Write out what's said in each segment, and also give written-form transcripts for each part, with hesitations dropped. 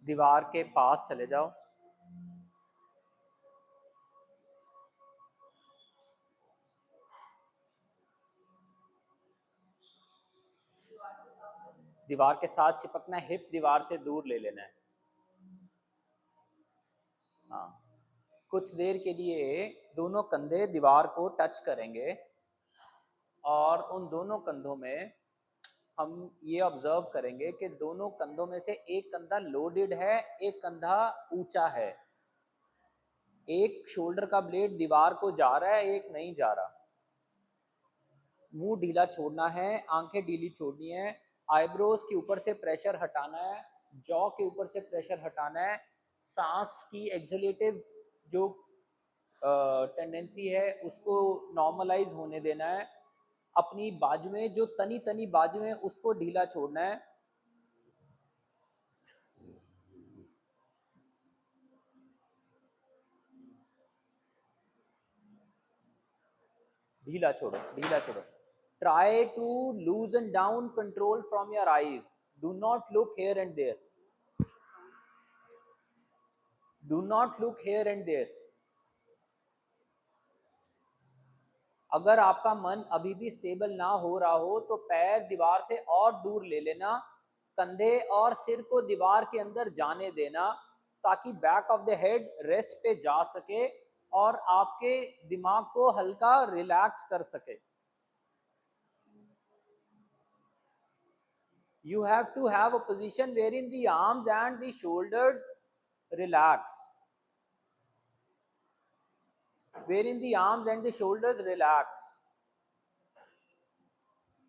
दीवार के पास चले जाओ। दीवार के साथ चिपकना है, हिप दीवार से दूर ले लेना है। हाँ, कुछ देर के लिए दोनों कंधे दीवार को टच करेंगे और उन दोनों कंधों में हम ये ऑब्जर्व करेंगे कि दोनों कंधों में से एक कंधा लोडेड है, एक कंधा ऊंचा है। एक शोल्डर का ब्लेड दीवार को जा रहा है, एक नहीं जा रहा। मुंह ढीला छोड़ना है, आंखें ढीली छोड़नी है, आईब्रोज के ऊपर से प्रेशर हटाना है, जॉ के ऊपर से प्रेशर हटाना है। सांस की एक्सलेटिव जो टेंडेंसी है उसको नॉर्मलाइज होने देना है। अपनी बाजुएं जो तनी तनी बाजुएं उसको ढीला छोड़ना है। ढीला छोड़ो, ढीला छोड़ो। Try to loosen down control from your eyes. Do not look here and there, do not look here and there. अगर आपका मन अभी भी स्टेबल ना हो रहा हो तो पैर दीवार से और दूर ले लेना, कंधे और सिर को दीवार के अंदर जाने देना ताकि back of the head rest पे जा सके और आपके दिमाग को हल्का रिलैक्स कर सके। You have to have a position wherein the arms and the shoulders relax, wherein the arms and the shoulders relax.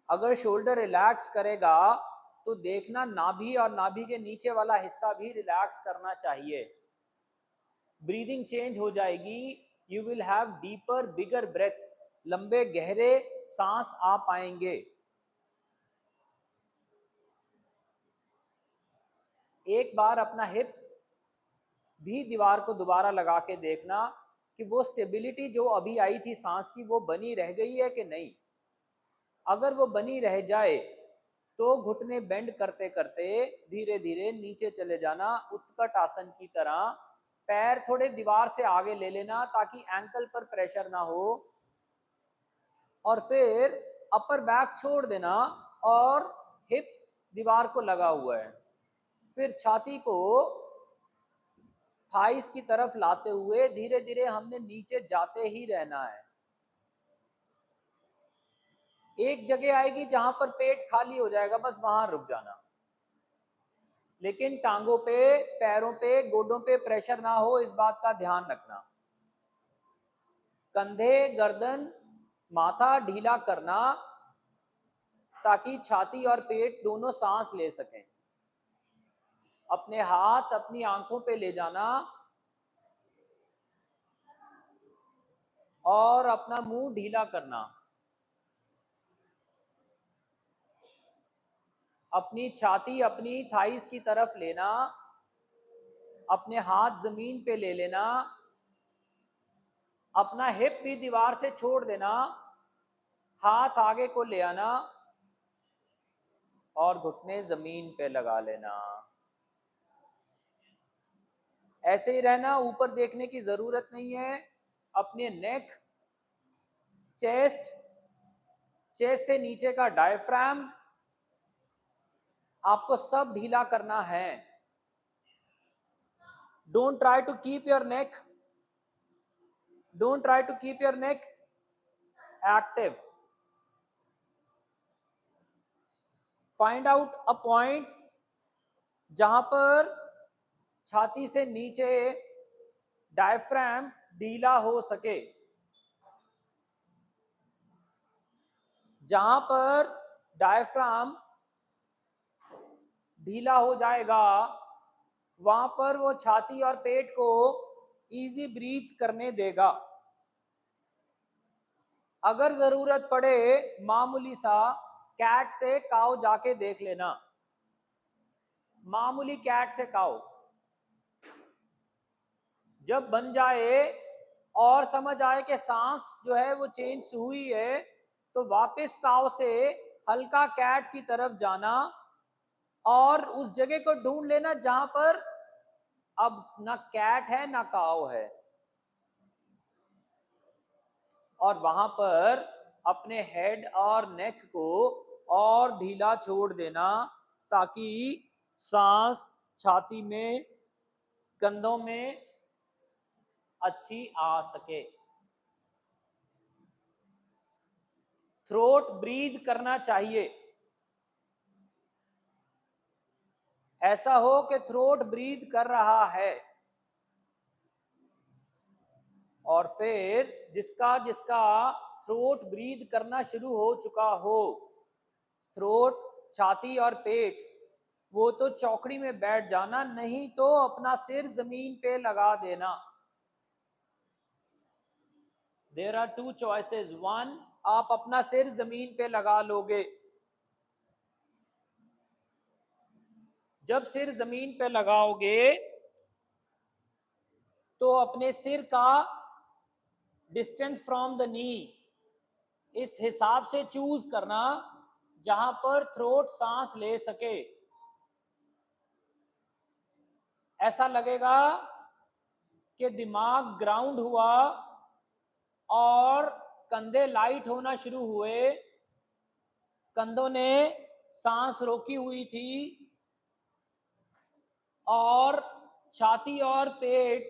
अगर शोल्डर रिलैक्स करेगा तो देखना नाभि और नाभि के नीचे वाला हिस्सा भी रिलैक्स करना चाहिए। ब्रीदिंग चेंज हो जाएगी। You will have deeper bigger breath, लंबे गहरे सांस आ पाएंगे। एक बार अपना हिप भी दीवार को दोबारा लगा के देखना कि वो स्टेबिलिटी जो अभी आई थी सांस की वो बनी रह गई है कि नहीं। अगर वो बनी रह जाए तो घुटने बेंड करते करते धीरे धीरे नीचे चले जाना उत्कट आसन की तरह। पैर थोड़े दीवार से आगे ले लेना ताकि एंकल पर प्रेशर ना हो और फिर अपर बैक छोड़ देना और हिप दीवार को लगा हुआ है। फिर छाती को थाइस की तरफ लाते हुए धीरे धीरे हमने नीचे जाते ही रहना है। एक जगह आएगी जहां पर पेट खाली हो जाएगा, बस वहां रुक जाना। लेकिन टांगों पे, पैरों पे, गोडों पे प्रेशर ना हो, इस बात का ध्यान रखना। कंधे, गर्दन, माथा ढीला करना ताकि छाती और पेट दोनों सांस ले सकें। अपने हाथ अपनी आंखों पे ले जाना और अपना मुंह ढीला करना। अपनी छाती अपनी थाइस की तरफ लेना, अपने हाथ जमीन पे ले लेना, अपना हिप भी दीवार से छोड़ देना, हाथ आगे को ले आना और घुटने जमीन पे लगा लेना। ऐसे ही रहना, ऊपर देखने की जरूरत नहीं है। अपने नेक, चेस्ट, चेस्ट से नीचे का डायफ्राम आपको सब ढीला करना है। Don't try to keep your neck, don't try to keep your neck active. Find out a point जहां पर छाती से नीचे डायफ्राम ढीला हो सके। जहां पर डायफ्राम ढीला हो जाएगा वहां पर वो छाती और पेट को इजी ब्रीथ करने देगा। अगर जरूरत पड़े मामूली सा कैट से काउ जाके देख लेना, मामूली कैट से काउ। जब बन जाए और समझ आए कि सांस जो है वो चेंज हुई है तो वापस काउ से हल्का कैट की तरफ जाना और उस जगह को ढूंढ लेना जहां पर अब ना कैट है ना काऊ है, और वहां पर अपने हेड और नेक को और ढीला छोड़ देना ताकि सांस छाती में, कंधों में अच्छी आ सके। थ्रोट ब्रीथ करना चाहिए, ऐसा हो कि थ्रोट ब्रीथ कर रहा है। और फिर जिसका जिसका थ्रोट ब्रीथ करना शुरू हो चुका हो, थ्रोट, छाती और पेट, वो तो चौकड़ी में बैठ जाना, नहीं तो अपना सिर जमीन पे लगा देना। There are two choices. One, आप अपना सिर जमीन पे लगा लोगे। जब सिर जमीन पे लगाओगे तो अपने सिर का डिस्टेंस फ्रॉम द नी इस हिसाब से चूज करना जहां पर थ्रोट सांस ले सके। ऐसा लगेगा कि दिमाग ग्राउंड हुआ और कंधे लाइट होना शुरू हुए, कंधों ने सांस रोकी हुई थी और छाती और पेट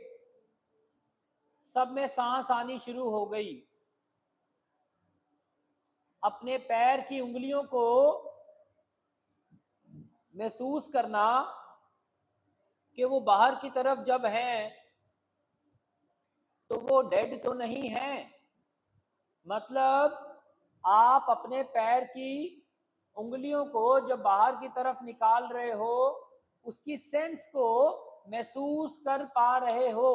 सब में सांस आनी शुरू हो गई। अपने पैर की उंगलियों को महसूस करना कि वो बाहर की तरफ जब हैं तो वो डेड तो नहीं है। मतलब आप अपने पैर की उंगलियों को जब बाहर की तरफ निकाल रहे हो, उसकी सेंस को महसूस कर पा रहे हो।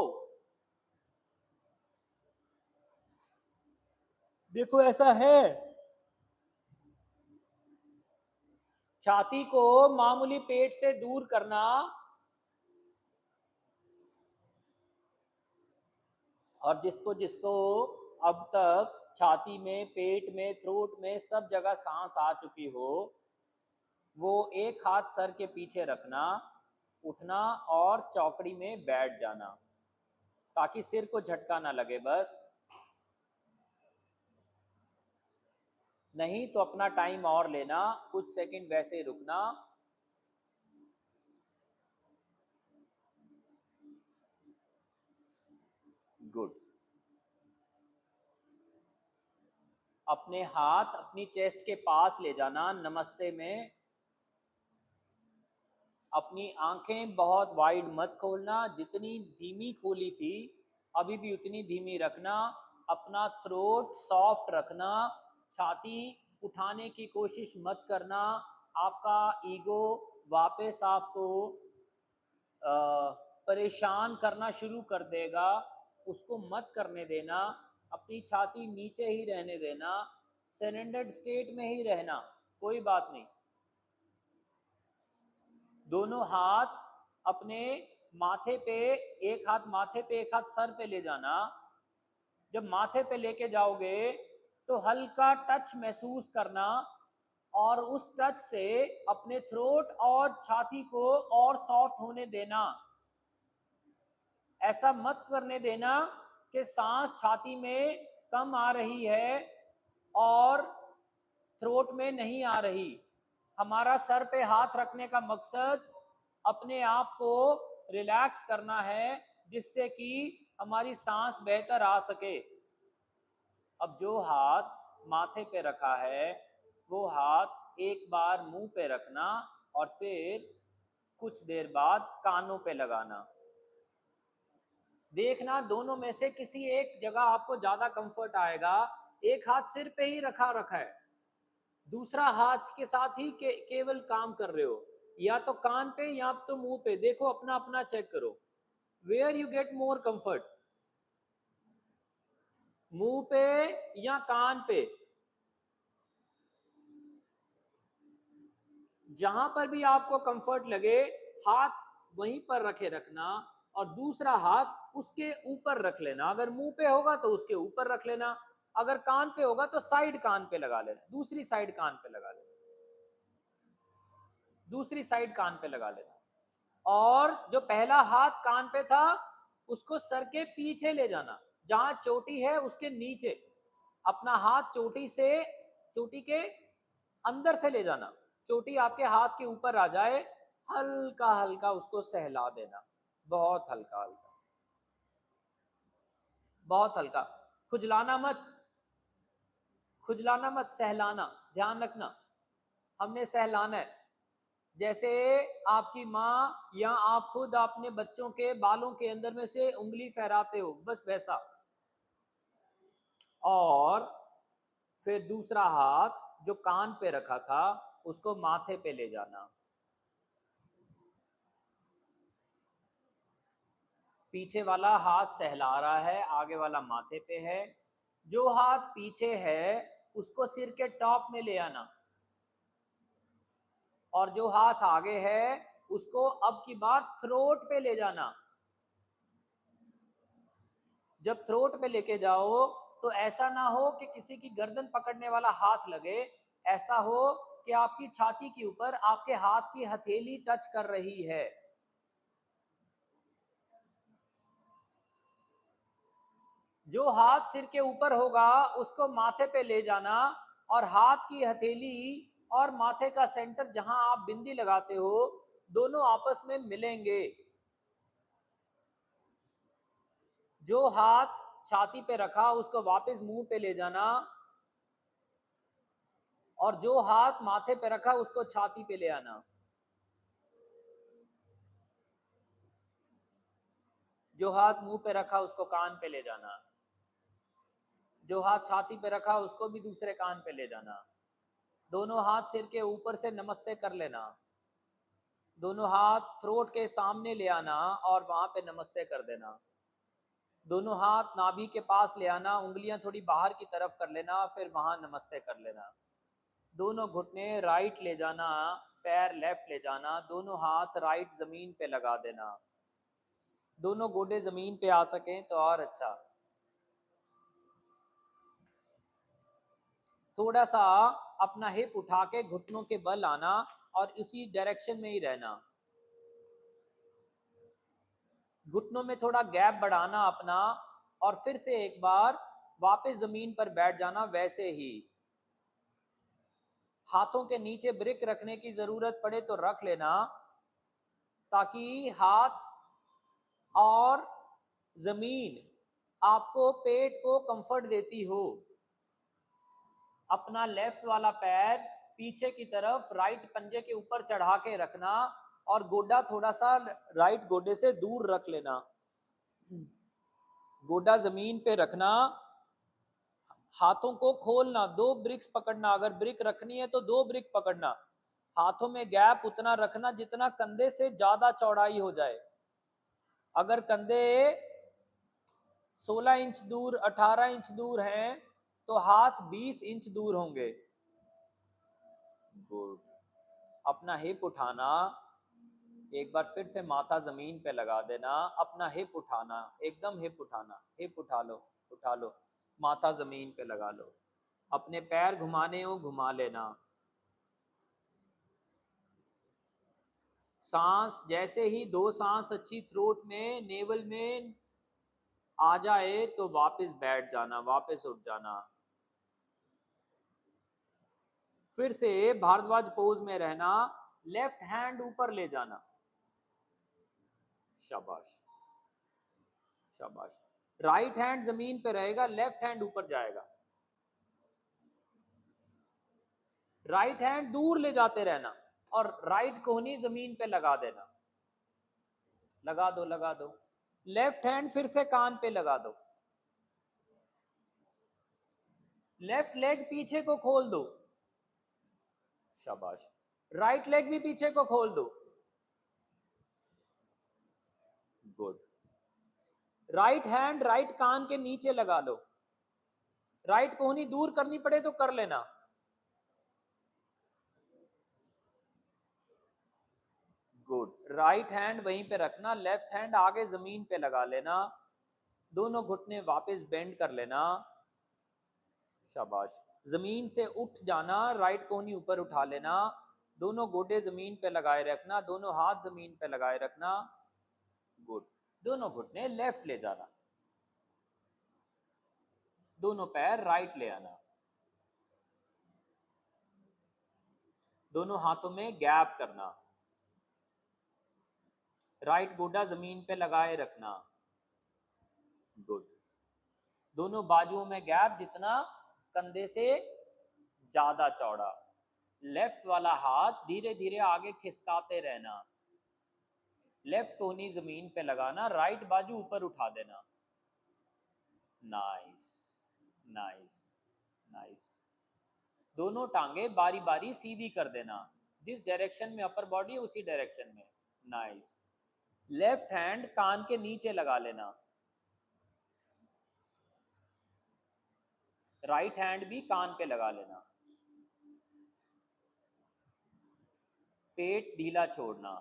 देखो ऐसा है। छाती को मामूली पेट से दूर करना, और जिसको जिसको अब तक छाती में, पेट में, थ्रोट में सब जगह सांस आ चुकी हो, वो एक हाथ सर के पीछे रखना, उठना और चौकड़ी में बैठ जाना ताकि सिर को झटका ना लगे बस। नहीं तो अपना टाइम और लेना, कुछ सेकंड वैसे ही रुकना। गुड। अपने हाथ अपनी चेस्ट के पास ले जाना नमस्ते में। अपनी आंखें बहुत वाइड मत खोलना, जितनी धीमी खोली थी अभी भी उतनी धीमी रखना। अपना थ्रोट सॉफ्ट रखना, छाती उठाने की कोशिश मत करना। आपका ईगो वापस आपको परेशान करना शुरू कर देगा, उसको मत करने देना। अपनी छाती नीचे ही रहने देना, सरेंडर्ड स्टेट में ही रहना, कोई बात नहीं। दोनों हाथ अपने माथे पे, एक हाथ माथे पे एक हाथ सर पे ले जाना। जब माथे पे लेके जाओगे तो हल्का टच महसूस करना और उस टच से अपने थ्रोट और छाती को और सॉफ्ट होने देना। ऐसा मत करने देना कि सांस छाती में कम आ रही है और थ्रोट में नहीं आ रही। हमारा सर पे हाथ रखने का मकसद अपने आप को रिलैक्स करना है, जिससे कि हमारी सांस बेहतर आ सके। अब जो हाथ माथे पे रखा है वो हाथ एक बार मुंह पे रखना और फिर कुछ देर बाद कानों पे लगाना। देखना दोनों में से किसी एक जगह आपको ज्यादा कंफर्ट आएगा। एक हाथ सिर पे ही रखा है, दूसरा हाथ के साथ ही केवल काम कर रहे हो, या तो कान पे या तो मुंह पे। देखो अपना अपना चेक करो, where you get more comfort, मुंह पे या कान पे। जहां पर भी आपको कंफर्ट लगे हाथ वहीं पर रखे रखना और दूसरा हाथ उसके ऊपर रख लेना। अगर मुंह पे होगा तो उसके ऊपर रख लेना, अगर कान पे होगा तो साइड कान पे लगा लेना, दूसरी साइड कान पे लगा लेना, दूसरी साइड कान पे लगा लेना। और जो पहला हाथ कान पे था उसको सर के पीछे ले जाना, जहां चोटी है उसके नीचे। अपना हाथ चोटी के अंदर से ले जाना, चोटी आपके हाथ के ऊपर आ जाए, हल्का हल्का उसको सहला देना, बहुत हल्का हल्का, बहुत हल्का। खुजलाना मत, खुजलाना मत, सहलाना, ध्यान रखना, हमने सहलाना है। जैसे आपकी माँ या आप खुद अपने बच्चों के बालों के अंदर में से उंगली फहराते हो, बस वैसा। और फिर दूसरा हाथ जो कान पे रखा था उसको माथे पे ले जाना, पीछे वाला हाथ सहला रहा है, आगे वाला माथे पे है। जो हाथ पीछे है उसको सिर के टॉप में ले आना, और जो हाथ आगे है उसको अब की बार थ्रोट पे ले जाना। जब थ्रोट पे लेके जाओ तो ऐसा ना हो कि किसी की गर्दन पकड़ने वाला हाथ लगे, ऐसा हो कि आपकी छाती के ऊपर आपके हाथ की हथेली टच कर रही है। जो हाथ सिर के ऊपर होगा उसको माथे पे ले जाना, और हाथ की हथेली और माथे का सेंटर जहां आप बिंदी लगाते हो दोनों आपस में मिलेंगे। जो हाथ छाती पे रखा उसको वापस मुंह पे ले जाना, और जो हाथ माथे पे रखा उसको छाती पे ले आना। जो हाथ मुंह पे रखा उसको कान पे ले जाना, जो हाथ छाती पे रखा उसको भी दूसरे कान पे ले जाना। दोनों हाथ सिर के ऊपर से नमस्ते कर लेना, दोनों हाथ थ्रोट के सामने ले आना और वहां पे नमस्ते कर देना। दोनों हाथ नाभि के पास ले आना, उंगलियां थोड़ी बाहर की तरफ कर लेना, फिर वहां नमस्ते कर लेना। दोनों घुटने राइट ले जाना, पैर लेफ्ट ले जाना, दोनों हाथ राइट जमीन पे लगा देना। दोनों गोडे जमीन पे आ सकें तो और अच्छा। थोड़ा सा अपना हिप उठा के घुटनों के बल आना और इसी डायरेक्शन में ही रहना। घुटनों में थोड़ा गैप बढ़ाना अपना, और फिर से एक बार वापस जमीन पर बैठ जाना वैसे ही। हाथों के नीचे ब्रिक रखने की जरूरत पड़े तो रख लेना, ताकि हाथ और जमीन आपको पेट को कंफर्ट देती हो। अपना लेफ्ट वाला पैर पीछे की तरफ राइट पंजे के ऊपर चढ़ा के रखना, और गोडा थोड़ा सा राइट गोडे से दूर रख लेना। गोडा जमीन पे रखना, हाथों को खोलना, दो ब्रिक्स पकड़ना, अगर ब्रिक रखनी है तो दो ब्रिक पकड़ना। हाथों में गैप उतना रखना जितना कंधे से ज्यादा चौड़ाई हो जाए। अगर कंधे 16 इंच दूर 18 इंच दूर हैं तो हाथ 20 इंच दूर होंगे। गुड। अपना हिप उठाना, एक बार फिर से माथा जमीन पे लगा देना, अपना हिप उठाना, एकदम हिप उठाना, हिप उठा लो, उठा लो, माथा जमीन पे लगा लो। अपने पैर घुमाने हो घुमा लेना। सांस जैसे ही दो सांस अच्छी थ्रोट में नेवल में आ जाए तो वापस बैठ जाना, वापस उठ जाना। फिर से भारद्वाज पोज में रहना, लेफ्ट हैंड ऊपर ले जाना, शाबाश शाबाश। राइट हैंड जमीन पे रहेगा, लेफ्ट हैंड ऊपर जाएगा। राइट हैंड दूर ले जाते रहना, और राइट कोहनी जमीन पे लगा देना, लगा दो लगा दो। लेफ्ट हैंड फिर से कान पे लगा दो। लेफ्ट लेग पीछे को खोल दो, शाबाश। राइट लेग भी पीछे को खोल दो, गुड। राइट हैंड राइट कान के नीचे लगा लो। राइट कोहनी दूर करनी पड़े तो कर लेना, गुड। राइट हैंड वहीं पे रखना, लेफ्ट हैंड आगे जमीन पे लगा लेना, दोनों घुटने वापस बेंड कर लेना, शाबाश। जमीन से उठ जाना, राइट कोहनी ऊपर उठा लेना, दोनों गोडे जमीन पे लगाए रखना, दोनों हाथ जमीन पे लगाए रखना। गुड। दोनों घुटने लेफ्ट ले जाना, दोनों पैर राइट ले आना, दोनों हाथों में गैप करना, राइट गोडा जमीन पे लगाए रखना। गुड। दोनों बाजुओं में गैप जितना कंधे से ज्यादा चौड़ा। लेफ्ट वाला हाथ धीरे धीरे आगे खिसकाते रहना, लेफ्ट कोहनी जमीन पे लगाना, राइट बाजू ऊपर उठा देना। Nice nice nice. दोनों टांगे बारी बारी सीधी कर देना, जिस डायरेक्शन में अपर बॉडी है उसी डायरेक्शन में। नाइस। लेफ्ट हैंड कान के नीचे लगा लेना, राइट हैंड भी कान पे लगा लेना। पेट ढीला छोड़ना,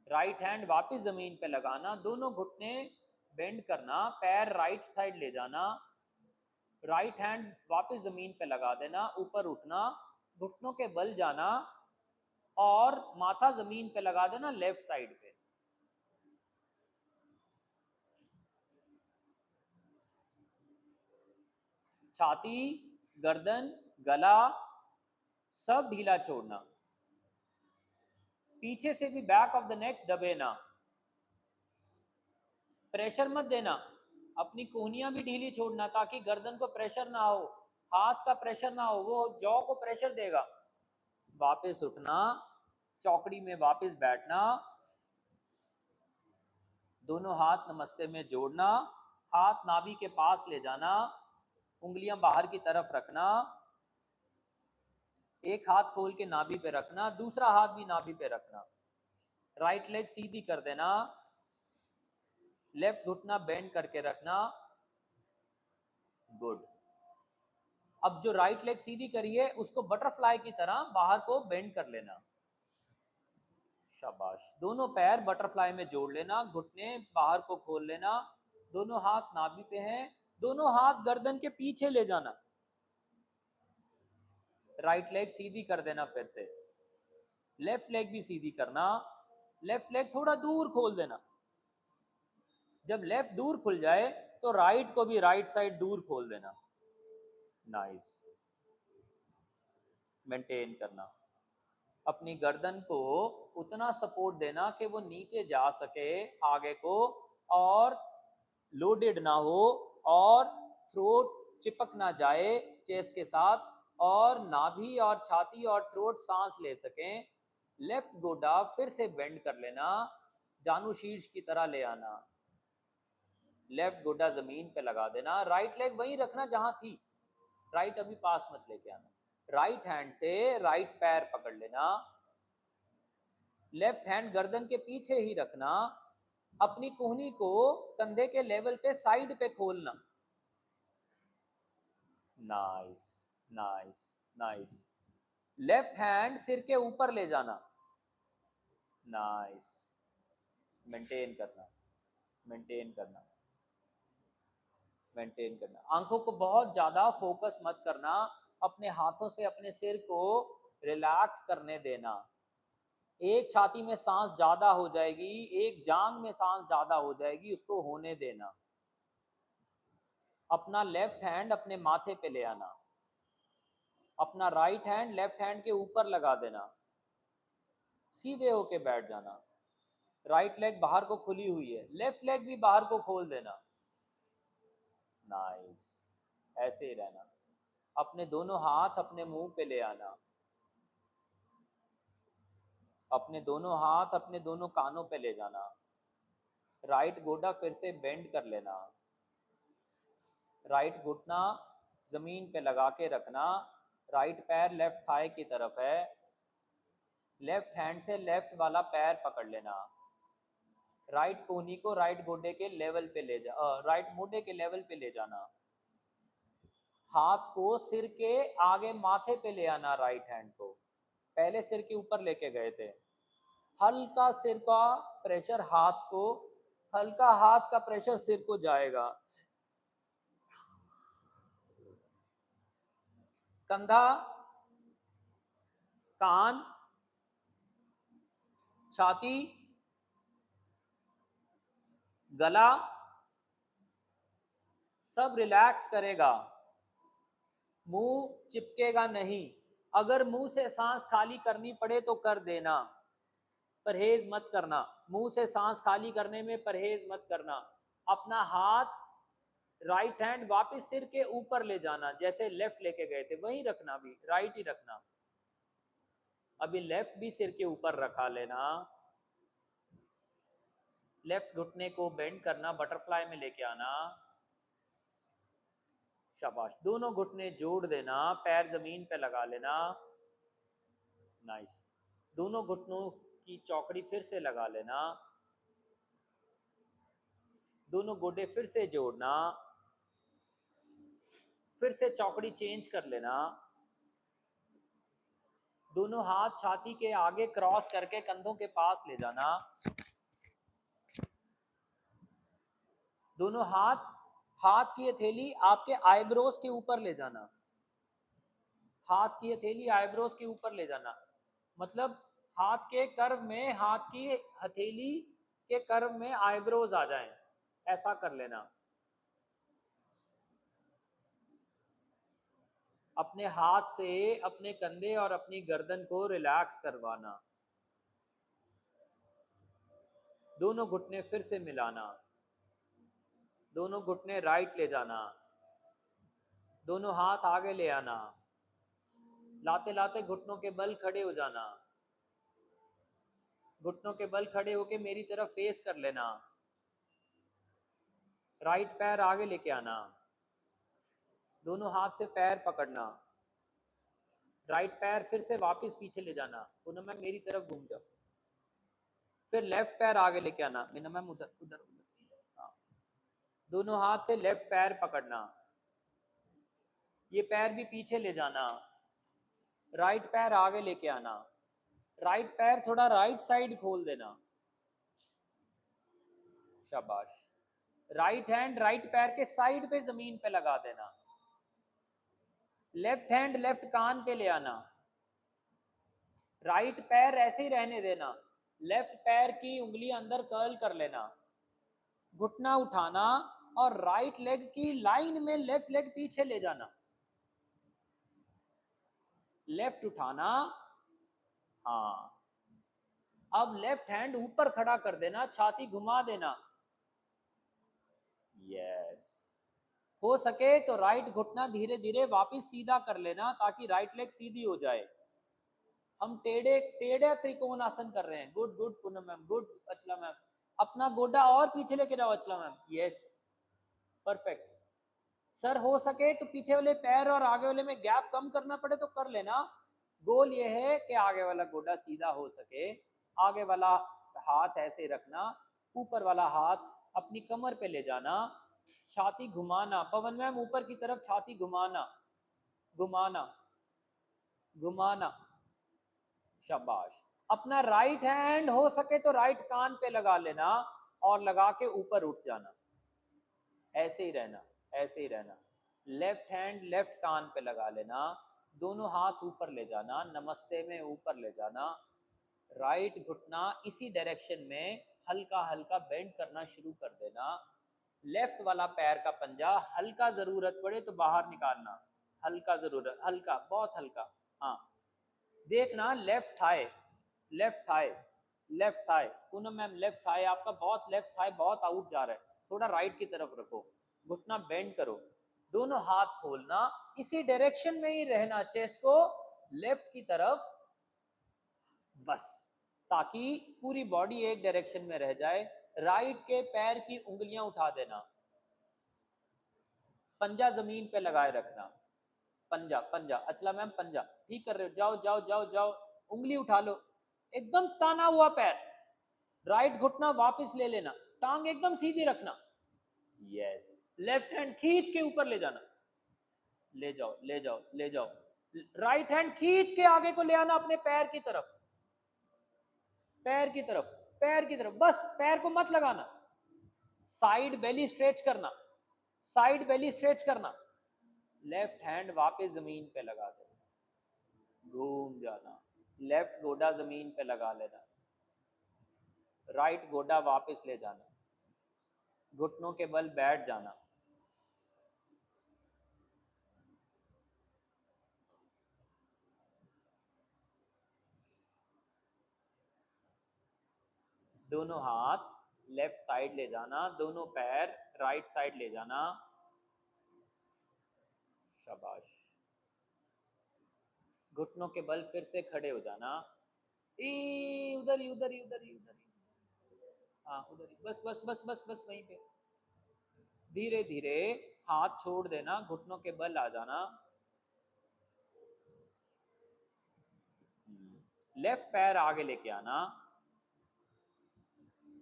राइट हैंड वापस जमीन पे लगाना, दोनों घुटने बेंड करना, पैर राइट साइड ले जाना, राइट हैंड वापस जमीन पे लगा देना, ऊपर उठना, घुटनों के बल जाना और माथा जमीन पे लगा देना लेफ्ट साइड पे। छाती, गर्दन, गला सब ढीला छोड़ना, पीछे से भी बैक ऑफ द नेक दबे ना, प्रेशर मत देना, अपनी कोहनियां भी ढीली छोड़ना ताकि गर्दन को प्रेशर ना हो, हाथ का प्रेशर ना हो, वो जॉ को प्रेशर देगा। वापस उठना, चौकड़ी में वापस बैठना, दोनों हाथ नमस्ते में जोड़ना, हाथ नाभि के पास ले जाना, उंगलियां बाहर की तरफ रखना, एक हाथ खोल के नाभि पे रखना, दूसरा हाथ भी नाभि पे रखना, राइट लेग सीधी कर देना, लेफ्ट घुटना बेंड करके रखना। गुड। अब जो राइट लेग सीधी करी है उसको बटरफ्लाई की तरह बाहर को बेंड कर लेना। शाबाश। दोनों पैर बटरफ्लाई में जोड़ लेना, घुटने बाहर को खोल लेना, दोनों हाथ नाभि पे हैं, दोनों हाथ गर्दन के पीछे ले जाना, राइट लेग सीधी कर देना, फिर से लेफ्ट लेग भी सीधी करना, लेफ्ट लेग थोड़ा दूर खोल देना, जब लेफ्ट दूर खुल जाए तो राइट को भी राइट साइड दूर खोल देना। नाइस। मेंटेन करना, अपनी गर्दन को उतना सपोर्ट देना कि वो नीचे जा सके आगे को और लोडेड ना हो और थ्रोट चिपक ना जाए चेस्ट के साथ, और नाभि और छाती और थ्रोट सांस ले सकें। लेफ्ट गोडा फिर से बेंड कर लेना, जानु शीर्ष की तरह ले आना, लेफ्ट गोडा जमीन पे लगा देना, राइट लेग वहीं रखना जहां थी, राइट अभी पास मत लेके आना, राइट हैंड से राइट पैर पकड़ लेना, लेफ्ट हैंड गर्दन के पीछे ही रखना, अपनी कोहनी को कंधे के लेवल पे साइड पे खोलना। Nice nice nice. Left hand सिर के ऊपर ले जाना। नाइस। मेंटेन करना, मेंटेन करना, मेंटेन करना। आंखों को बहुत ज्यादा फोकस मत करना, अपने हाथों से अपने सिर को रिलैक्स करने देना। एक छाती में सांस ज्यादा हो जाएगी, एक जांग में सांस ज्यादा हो जाएगी, उसको होने देना। अपना लेफ्ट हैंड अपने माथे पे ले आना, अपना राइट हैंड लेफ्ट हैंड के ऊपर लगा देना, सीधे होके बैठ जाना, राइट लेग बाहर को खुली हुई है, लेफ्ट लेग भी बाहर को खोल देना। नाइस। ऐसे ही रहना। अपने दोनों हाथ अपने मुंह पे ले आना, अपने दोनों हाथ अपने दोनों कानों पे ले जाना, राइट गोडा फिर से बेंड कर लेना, राइट घुटना जमीन पे लगा के रखना, राइट पैर लेफ्ट थाई की तरफ है, लेफ्ट हैंड से लेफ्ट वाला पैर पकड़ लेना, राइट कोहनी को राइट गोडे के लेवल पे ले जा राइट मोढे के लेवल पे ले जाना, हाथ को सिर के आगे माथे पे ले आना, राइट हैंड को पहले सिर के ऊपर लेके गए थे, हल्का सिर का प्रेशर हाथ को, हल्का हाथ का प्रेशर सिर को जाएगा, कंधा कान, छाती, गला, सब रिलैक्स करेगा, मुंह चिपकेगा नहीं। अगर मुंह से सांस खाली करनी पड़े तो कर देना, परहेज मत करना, मुंह से सांस खाली करने में परहेज मत करना। अपना हाथ राइट हैंड वापस सिर के ऊपर ले जाना, जैसे लेफ्ट लेके गए थे वहीं रखना, भी राइट ही रखना। अभी लेफ्ट भी सिर के ऊपर रखा लेना, लेफ्ट घुटने को बेंड करना, बटरफ्लाई में लेके आना, शाबाश। दोनों घुटने जोड़ देना, पैर जमीन पे लगा लेना, नाइस। दोनों घुटनों की चौकड़ी फिर से लगा लेना, दोनों गोडे फिर से जोड़ना, फिर से चौकड़ी चेंज कर लेना। दोनों हाथ छाती के आगे क्रॉस करके कंधों के पास ले जाना, दोनों हाथ की हथेली आपके आईब्रोज के ऊपर ले जाना, हाथ की हथेली आईब्रोज के ऊपर ले जाना, मतलब हाथ के कर्व में, हाथ की हथेली के कर्व में आईब्रोज आ जाएं, ऐसा कर लेना। अपने हाथ से अपने कंधे और अपनी गर्दन को रिलैक्स करवाना, दोनों घुटने फिर से मिलाना, दोनों घुटने राइट ले जाना, दोनों हाथ आगे ले आना, लाते लाते घुटनों के बल खड़े हो जाना, घुटनों के बल खड़े होके मेरी तरफ फेस कर लेना, राइट पैर आगे लेके आना, दोनों हाथ से पैर पकड़ना, राइट पैर फिर से वापस पीछे ले जाना, पुनः मैम मेरी तरफ घूम जाओ, फिर लेफ्ट पैर आगे लेके आना, मीना मैम उधर उधर उधर, हाँ। दोनों हाथ से लेफ्ट पैर पकड़ना, ये पैर भी पीछे ले जाना, राइट पैर आगे लेके आना, राइट पैर थोड़ा राइट साइड खोल देना, शाबाश। राइट हैंड राइट पैर के साइड पे जमीन पे लगा देना, लेफ्ट हैंड लेफ्ट कान पे ले आना, राइट पैर ऐसे ही रहने देना, लेफ्ट पैर की उंगली अंदर कर्ल कर लेना, घुटना उठाना और राइट लेग की लाइन में लेफ्ट लेग पीछे ले जाना, लेफ्ट उठाना, हाँ। अब लेफ्ट हैंड ऊपर खड़ा कर देना, छाती घुमा देना, यस। हो सके तो राइट घुटना धीरे धीरे वापस सीधा कर लेना ताकि राइट लेग सीधी हो जाए। हम टेढ़े टेढ़े त्रिकोण आसन कर रहे हैं, good good Poonam ma'am, good Achala ma'am. अपना गोडा और पीछे लेके जाओ Achala ma'am, yes perfect. Sir हो सके तो पीछे वाले पैर और आगे वाले में गैप कम करना पड़े तो कर लेना। गोल ये है कि आगे वाला गोडा सीधा हो सके, आगे वाला हाथ ऐसे रखना, ऊपर वाला हाथ अपनी कमर पे ले जाना, छाती घुमाना, पवन मैम ऊपर की तरफ छाती घुमाना, घुमाना, घुमाना, शाबाश। अपना राइट हैंड हो सके तो राइट कान पे लगा लेना और लगा के ऊपर उठ जाना, ऐसे ही रहना, ऐसे ही रहना। लेफ्ट हैंड लेफ्ट कान पे लगा लेना, दोनों हाथ ऊपर ले जाना, नमस्ते में ऊपर ले जाना, राइट घुटना इसी डायरेक्शन में हल्का हल्का बेंड करना शुरू कर देना। लेफ्ट वाला पैर का पंजा हल्का जरूरत पड़े तो बाहर निकालना, हल्का जरूरत, हल्का बहुत हल्का, हाँ। देखना left thigh, left thigh, left thigh, Poonam ma'am left thigh आपका बहुत, लेफ्ट थाई बहुत आउट जा रहा है, थोड़ा राइट की तरफ रखो, घुटना बेंड करो, दोनों हाथ खोलना, इसी डायरेक्शन में ही रहना, चेस्ट को लेफ्ट की तरफ, बस, ताकि पूरी बॉडी एक डायरेक्शन में रह जाए। राइट के पैर की उंगलियां उठा देना, पंजा जमीन पे लगाए रखना, पंजा पंजा अचला मैम पंजा ठीक कर रहे हो, जाओ जाओ जाओ जाओ, उंगली उठा लो, एकदम ताना हुआ पैर, राइट घुटना वापस ले लेना, टांग एकदम सीधी रखना, यस। लेफ्ट हैंड खींच के ऊपर ले जाना, ले जाओ ले जाओ ले जाओ, राइट हैंड खींच के आगे को ले आना अपने पैर की तरफ, पैर की तरफ, पैर की तरफ, बस पैर को मत लगाना, साइड बेली स्ट्रेच करना, साइड बेली स्ट्रेच करना, लेफ्ट हैंड वापस जमीन पे लगा देना, घूम जाना, लेफ्ट गोडा जमीन पे लगा लेना, राइट गोडा वापस ले जाना, घुटनों के बल बैठ जाना, दोनों हाथ लेफ्ट साइड ले जाना, दोनों पैर राइट साइड ले जाना, शाबाश। घुटनों के बल फिर से खड़े हो जाना, उधर ही उधर ही उधर ही उधर ही, हाँ उधर ही, बस बस बस बस बस वहीं पे। धीरे धीरे हाथ छोड़ देना, घुटनों के बल आ जाना, लेफ्ट पैर आगे लेके आना,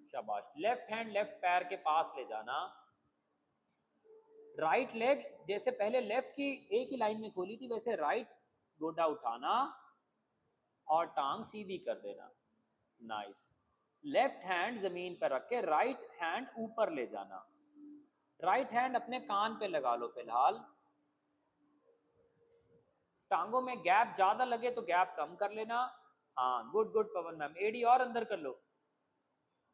शाबाश। लेफ्ट हैंड लेफ्ट पैर के पास ले जाना, राइट लेग जैसे पहले लेफ्ट की एक ही लाइन में खोली थी वैसे राइट गोडा उठाना और टांग सीधी कर देना, नाइस। लेफ्ट हैंड जमीन पर रख के राइट हैंड ऊपर ले जाना, राइट हैंड अपने कान पे लगा लो फिलहाल, टांगों में गैप ज्यादा लगे तो गैप कम कर लेना, हाँ गुड गुड पवन मैम। एडी और अंदर कर लो,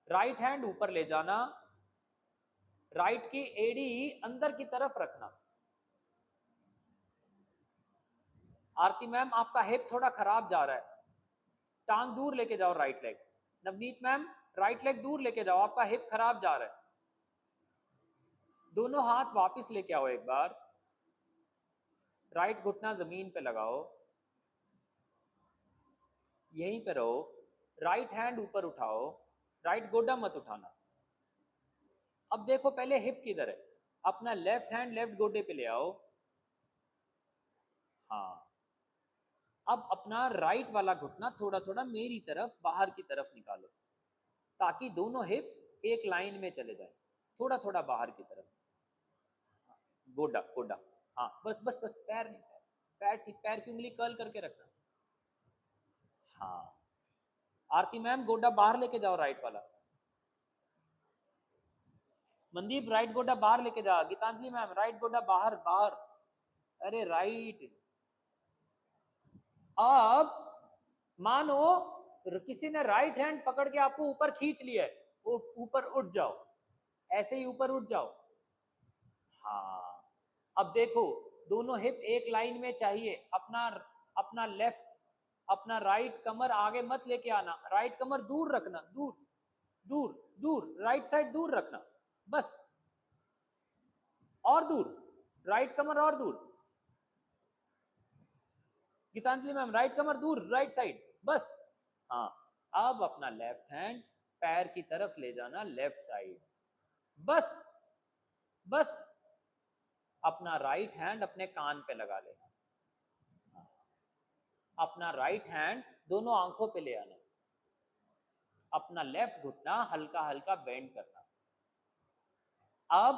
राइट हैंड ऊपर ले जाना, राइट की एडी अंदर की तरफ रखना। आरती मैम आपका हिप थोड़ा खराब जा रहा है, टांग दूर लेके जाओ right leg. Navneet ma'am right leg दूर लेके जाओ, आपका हिप खराब जा रहा है। दोनों हाथ वापस लेके आओ एक बार, राइट घुटना जमीन पे लगाओ, यहीं पे रहो, राइट हैंड ऊपर उठाओ, राइट गोडा मत उठाना। अब देखो पहले हिप किधर है, अपना लेफ्ट हैंड लेफ्ट गोडे पे ले आओ, हाँ। अब अपना राइट वाला घुटना थोड़ा थोड़ा मेरी तरफ बाहर की तरफ निकालो ताकि दोनों हिप एक लाइन में चले जाए, थोड़ा थोड़ा बाहर की तरफ, गोडा गोडा, हाँ बस बस बस, पैर नहीं, पैर ठीक, पैर की उंगली कर्ल करके रखना, हाँ। आरती मैम गोडा बाहर लेके जाओ राइट वाला, मनदीप राइट गोडा बाहर लेके जा, गीतांजलि मैम राइट गोडा बाहर बाहर, अरे राइट। अब मानो किसी ने राइट हैंड पकड़ के आपको ऊपर खींच लिया है, ऊपर उठ जाओ, ऐसे ही ऊपर उठ जाओ, हाँ। अब देखो दोनों हिप एक लाइन में चाहिए, अपना अपना लेफ्ट अपना राइट कमर आगे मत लेके आना, राइट कमर दूर रखना, दूर दूर दूर, राइट साइड दूर रखना, बस, और दूर, राइट कमर और दूर, गीतांजलि मैम राइट कमर दूर, राइट साइड, बस, हाँ। अब अपना लेफ्ट हैंड पैर की तरफ ले जाना, लेफ्ट साइड, बस बस। अपना राइट हैंड अपने कान पे लगा लेना, अपना राइट हैंड दोनों आंखों पे ले आना, अपना लेफ्ट घुटना हल्का हल्का बेंड करना। अब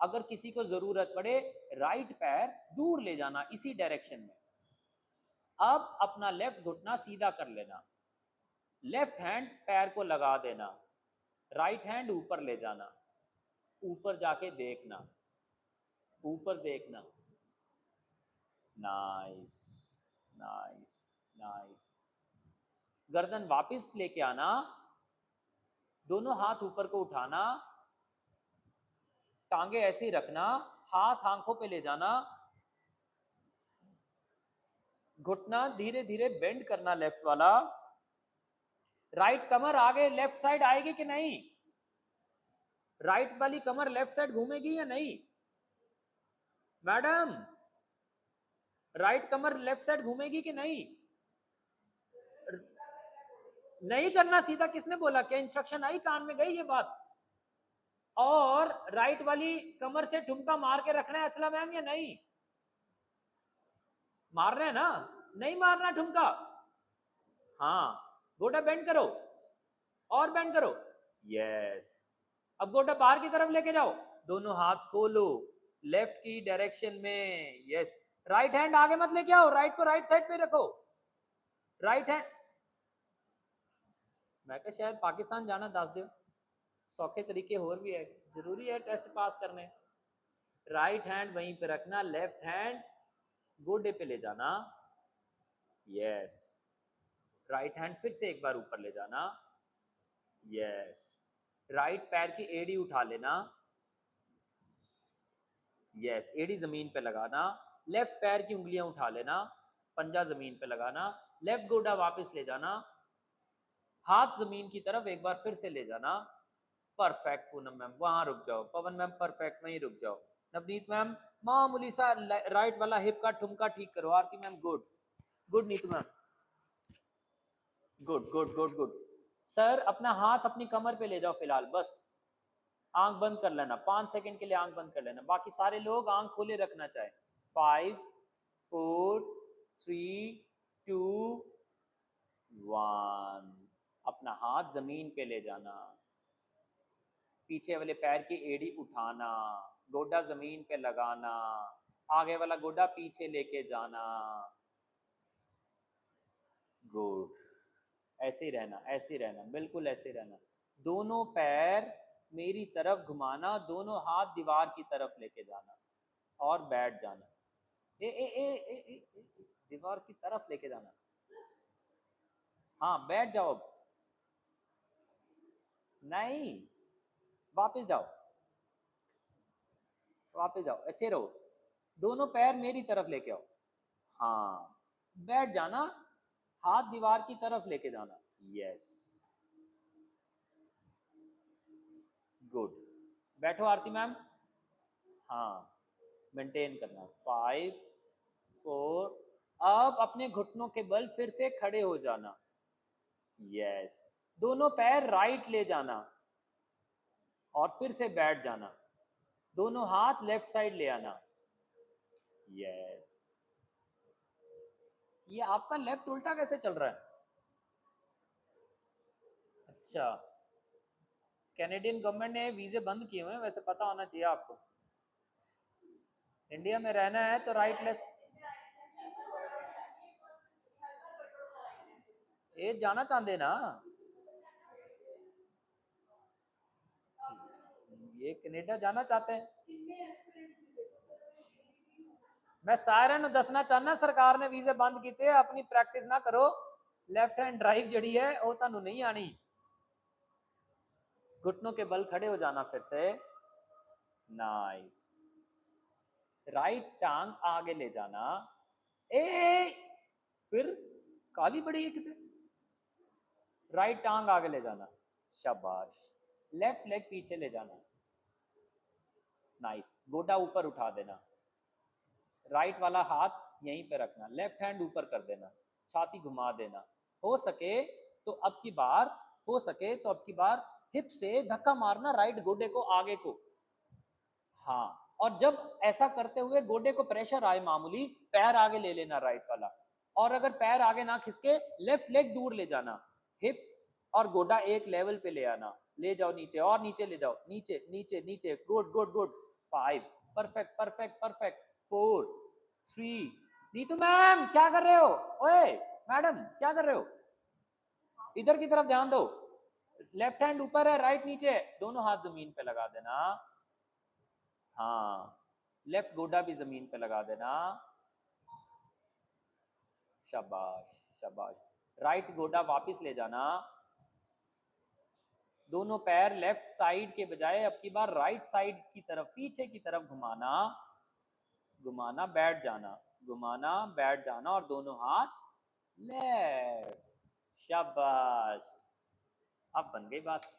अगर किसी को जरूरत पड़े राइट पैर दूर ले जाना इसी डायरेक्शन में, अब अपना लेफ्ट घुटना सीधा कर लेना, लेफ्ट हैंड पैर को लगा देना, राइट हैंड ऊपर ले जाना, ऊपर जाके देखना, ऊपर देखना, नाइस नाइस नाइस। गर्दन वापस लेके आना, दोनों हाथ ऊपर को उठाना, टांगे ऐसे ही रखना, हाथ आंखों पे ले जाना, घुटना धीरे धीरे बेंड करना लेफ्ट वाला, राइट कमर आगे लेफ्ट साइड आएगी कि नहीं, राइट वाली कमर लेफ्ट साइड घूमेगी या नहीं मैडम, राइट कमर लेफ्ट साइड घूमेगी कि नहीं, नहीं करना सीधा, किसने बोला, क्या इंस्ट्रक्शन आई कान में गई ये बात। और राइट वाली कमर से ठुमका मार के रखना है अचला मैम या नहीं, मार रहे हैं ना, नहीं मारना ठुमका, हाँ। गोडा बेंड करो और बेंड करो, यस। अब गोडा बाहर की तरफ लेके जाओ, दोनों हाथ खोलो लेफ्ट की डायरेक्शन में, यस। राइट हैंड आगे मत लेके आओ, राइट को राइट साइड पे रखो, राइट हैंड, मैं क्या शायद पाकिस्तान जाना दस दो, सौखे तरीके होर भी है, जरूरी है टेस्ट पास करने। राइट हैंड वहीं पे रखना, लेफ्ट हैंड गोडे पे ले जाना, यस। राइट हैंड फिर से एक बार ऊपर ले जाना, यस। राइट पैर की एड़ी उठा लेना, यस, एड़ी जमीन पे लगाना। लेफ्ट पैर की उंगलियां उठा लेना, पंजा जमीन पे लगाना। लेफ्ट गोडा वापस ले जाना, हाथ जमीन की तरफ एक बार फिर से ले जाना। परफेक्ट पूनम मैम, वहां रुक जाओ। पवन मैम परफेक्ट, वहीं रुक जाओ। नवनीत मैम मामूली सा राइट वाला हिप का ठुमका ठीक करो। Aarti ma'am good good. Neetu ma'am good good good good. Sir अपना हाथ अपनी कमर पे ले जाओ फिलहाल, बस आंख बंद कर लेना, 5 सेकंड के लिए आंख बंद कर लेना। बाकी सारे लोग आंख खोले रखना चाहे। 5 4 3 2 1। अपना हाथ जमीन पे ले जाना, पीछे वाले पैर की एड़ी उठाना, गोडा जमीन पे लगाना, आगे वाला गोडा पीछे लेके जाना। गुड, ऐसे ही रहना, ऐसे ही रहना, बिल्कुल ऐसे ही रहना। दोनों पैर मेरी तरफ घुमाना, दोनों हाथ दीवार की तरफ लेके जाना और बैठ जाना। ए ए ए ए, ए, ए, ए दीवार की तरफ लेके जाना। हाँ बैठ जाओ अब, नहीं वापस जाओ, वापस जाओ, इथे रहो। दोनों पैर मेरी तरफ लेके आओ, हाँ बैठ जाना, हाथ दीवार की तरफ लेके जाना, यस गुड। बैठो आरती मैम, हाँ मेंटेन करना। 5 4। अब अपने घुटनों के बल फिर से खड़े हो जाना, यस। दोनों पैर राइट ले जाना और फिर से बैठ जाना। दोनों हाथ लेफ्ट साइड ले आना, यस। ये आपका लेफ्ट उल्टा कैसे चल रहा है? अच्छा, कैनेडियन गवर्नमेंट ने वीजे बंद किए हुए हैं, वैसे पता होना चाहिए आपको। इंडिया में रहना है तो राइट लेफ्ट, ये जाना चाहते ना, ये कनाडा जाना चाहते हैं। मैं सारे नु दसना चाहना सरकार ने वीजे बंद किए, अपनी प्रैक्टिस ना करो। लेफ्ट हैंड ड्राइव जड़ी है वो तुहानू नहीं आनी। घुटनों के बल खड़े हो जाना फिर से, नाइस। राइट टांग आगे ले जाना, ए फिर काली बड़ी है कितने। राइट टांग आगे ले जाना, शाबाश। लेफ्ट लेग पीछे ले जाना, नाइस। गोडा ऊपर उठा देना, राइट वाला हाथ यहीं पे रखना, लेफ्ट हैंड ऊपर कर देना, छाती घुमा देना। हो सके तो अब की बार, हो सके तो अब की बार हिप से धक्का मारना राइट गोडे को आगे को, हाँ। और जब ऐसा करते हुए गोडे को प्रेशर आए मामूली, पैर आगे ले लेना राइट वाला। और अगर पैर आगे ना खिसके, लेफ्ट लेग दूर ले जाना, हिप और गोडा एक लेवल पे ले आना। ले जाओ नीचे, और नीचे ले जाओ, नीचे नीचे नीचे, good good good. 5, perfect perfect perfect. 4 3। Neetu ma'am क्या कर रहे हो? ओए मैडम क्या कर रहे हो? इधर की तरफ ध्यान दो। लेफ्ट हैंड ऊपर है, राइट नीचे है, दोनों हाथ जमीन पे लगा देना, हाँ। लेफ्ट गोडा भी जमीन पे लगा देना, शाबाश शाबाश। राइट गोडा वापस ले जाना, दोनों पैर लेफ्ट साइड के बजाय अब की बार राइट साइड की तरफ, पीछे की तरफ घुमाना, घुमाना बैठ जाना, घुमाना बैठ जाना, और दोनों हाथ लेफ्ट, शाबाश। अब बन गई बात।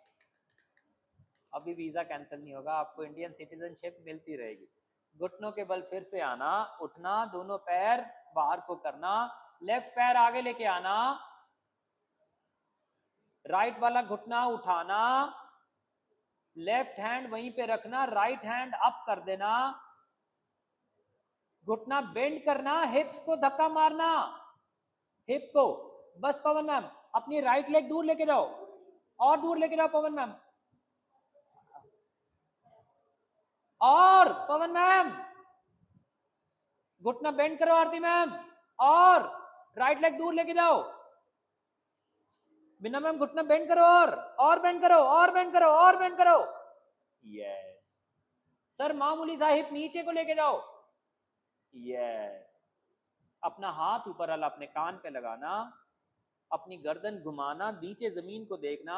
अभी वीजा कैंसिल नहीं होगा, आपको इंडियन सिटीजनशिप मिलती रहेगी। घुटनों के बल फिर से आना, उठना, दोनों पैर बाहर को करना, लेफ्ट पैर आगे लेके आना, राइट वाला घुटना उठाना, लेफ्ट हैंड वहीं पे रखना, राइट हैंड अप कर देना, घुटना बेंड करना, हिप्स को धक्का मारना, हिप को। बस पवन मैम अपनी राइट लेग दूर लेके जाओ, और दूर लेके जाओ पवन मैम, और पवन मैम घुटना बेंड करो आरती मैम, और राइट लेग दूर लेके जाओ बिना मैम, घुटना बेंड करो, और बेंड करो, और बेंड करो, और बेंड करो, यस। सर मामूली सा हिप नीचे को लेके जाओ, यस। अपना हाथ ऊपर वाला अपने कान पे लगाना, अपनी गर्दन घुमाना, नीचे जमीन को देखना।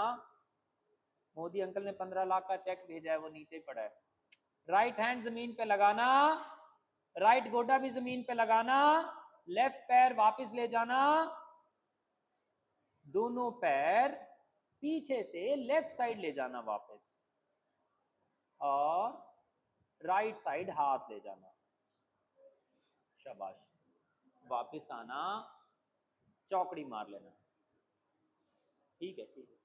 मोदी अंकल ने 15 लाख का चेक भेजा है, वो नीचे ही पड़ा है। राइट हैंड जमीन पे लगाना, राइट गोडा भी जमीन पे लगाना, लेफ्ट पैर वापस ले जाना, दोनों पैर पीछे से लेफ्ट साइड ले जाना वापस, और राइट साइड हाथ ले जाना। शाबाश। वापस आना, चौकड़ी मार लेना। ठीक है, ठीक है।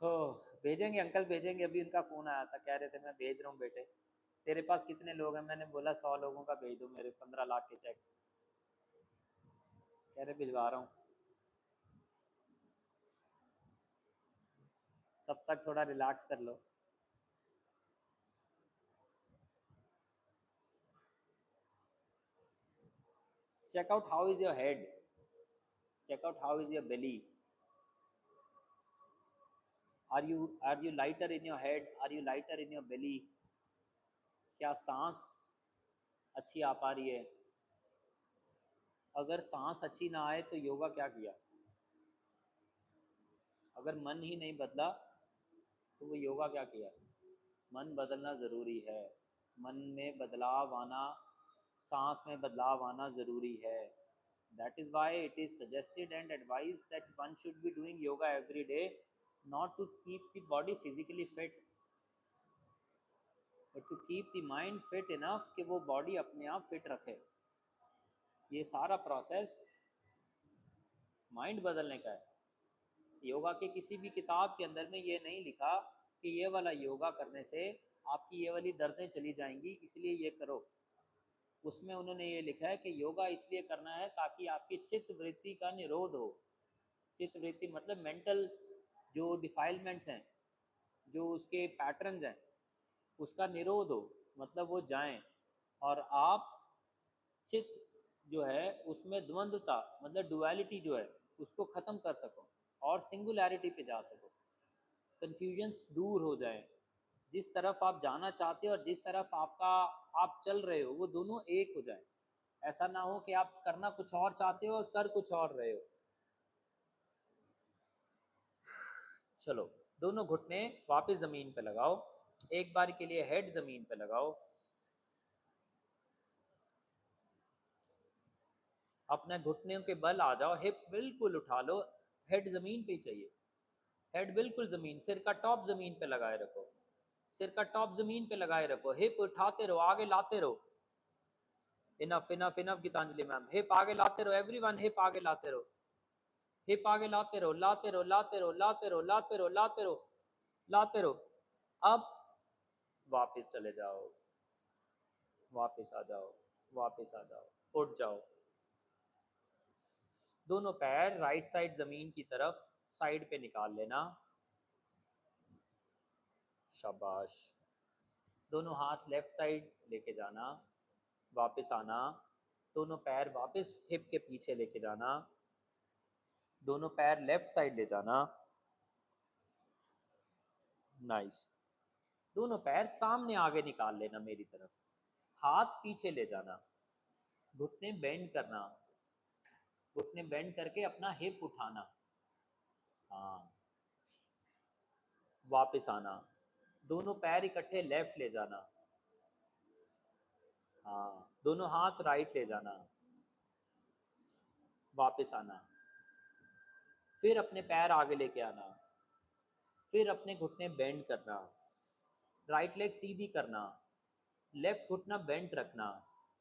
हो, भेजेंगे अंकल, भेजेंगे। अभी उनका फोन आया था, कह रहे थे मैं भेज रहा हूँ बेटे। तेरे पास कितने लोग हैं? मैंने बोला 100 लोगों का भेज दो मेरे 15 लाख के चेक। कह रहे भिजवा रहा हूँ। तब तक थोड़ा रिलैक्स कर लो। Check out how is your head. Check out how is your belly. Are you lighter in your head? Are you lighter in your belly? क्या सांस अच्छी आ पा रही है? अगर सांस अच्छी ना आए तो योगा क्या किया? अगर मन ही नहीं बदला तो वो योगा क्या किया? मन बदलना ज़रूरी है। मन में बदलाव आना, सांस में बदलाव आना ज़रूरी है। That is why it is suggested and advised that one should be doing yoga every day, not to keep the body physically fit, but to keep the mind fit enough कि वो बॉडी अपने आप fit रखे। ये सारा process mind बदलने का है। योगा के किसी भी किताब के अंदर में ये नहीं लिखा कि ये वाला योगा करने से आपकी ये वाली दर्दें चली जाएंगी इसलिए ये करो। उसमें उन्होंने ये लिखा है कि योगा इसलिए करना है ताकि आपकी चित्त वृत्ति का निरोध हो। चित्त वृत्ति मतलब मेंटल जो डिफाइलमेंट्स हैं, जो उसके पैटर्न्स हैं, उसका निरोध हो, मतलब वो जाएं, और आप चित्त जो है उसमें द्वंद्वता मतलब डुअलिटी जो है उसको ख़त्म कर सको और सिंगुलैरिटी पे जा सको। कन्फ्यूजन्स दूर हो जाएं। जिस तरफ आप जाना चाहते हो और जिस तरफ आप चल रहे हो वो दोनों एक हो जाएं। ऐसा ना हो कि आप करना कुछ और चाहते हो और कर कुछ और रहे हो। चलो, दोनों घुटने वापस ज़मीन पे लगाओ। एक बार के लिए हेड ज़मीन पे लगाओ। अपने घुटनों के बल आ जाओ, हिप बिल्कुल उठा लो। हेड ज़मीन पे ही चाहिए, हेड बिल्कुल ज़मीन, सिर का टॉप ज़मीन पे लगाए रखो। सिर का टॉप ज़मीन पे लगाए रखो, हिप उठाते रहो, आगे लाते रहो। Enough enough enough Geetanjali ma'am. Hip आगे लाते रहो, एवरीवन हिप आगे लाते रहो। हिप आगे लाते रहो, लाते रहो, लाते रहो, लाते रहो, लाते रहो, लाते रहो, लाते रहो। अब वापस चले जाओ, वापस आ जाओ, वापस आ जाओ, उठ जाओ। दोनों पैर राइट साइड जमीन की तरफ साइड पे निकाल लेना। शाबाश। दोनों हाथ लेफ्ट साइड लेके जाना, वापस आना। दोनों पैर वापस हिप के पीछे लेके जाना। दोनों पैर लेफ्ट साइड ले जाना। नाइस। दोनों पैर सामने आगे निकाल लेना मेरी तरफ, हाथ पीछे ले जाना, घुटने बेंड करना, घुटने बेंड करके अपना हिप उठाना। हाँ, वापस आना। दोनों पैर इकट्ठे लेफ्ट ले जाना। हाँ, दोनों हाथ राइट ले जाना, वापस आना। फिर अपने पैर आगे लेके आना, फिर अपने घुटने बेंड करना, राइट लेग सीधी करना, लेफ्ट घुटना बेंड रखना,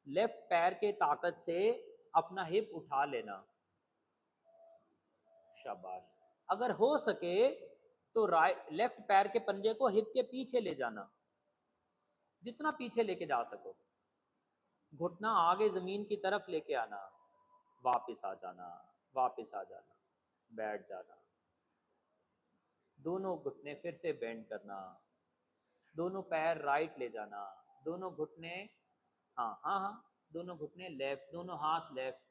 लेफ्ट पैर के ताकत से अपना हिप उठा लेना। शाबाश। अगर हो सके तो राइट लेफ्ट पैर के पंजे को हिप के पीछे ले जाना, जितना पीछे लेके जा सको। घुटना आगे जमीन की तरफ लेके आना, वापस आ जाना, वापस आ जाना, बैठ जाना। दोनों घुटने फिर से बेंड करना, दोनों पैर राइट ले जाना, दोनों घुटने, हाँ हाँ हाँ, दोनों घुटने लेफ्ट, दोनों हाथ लेफ्ट,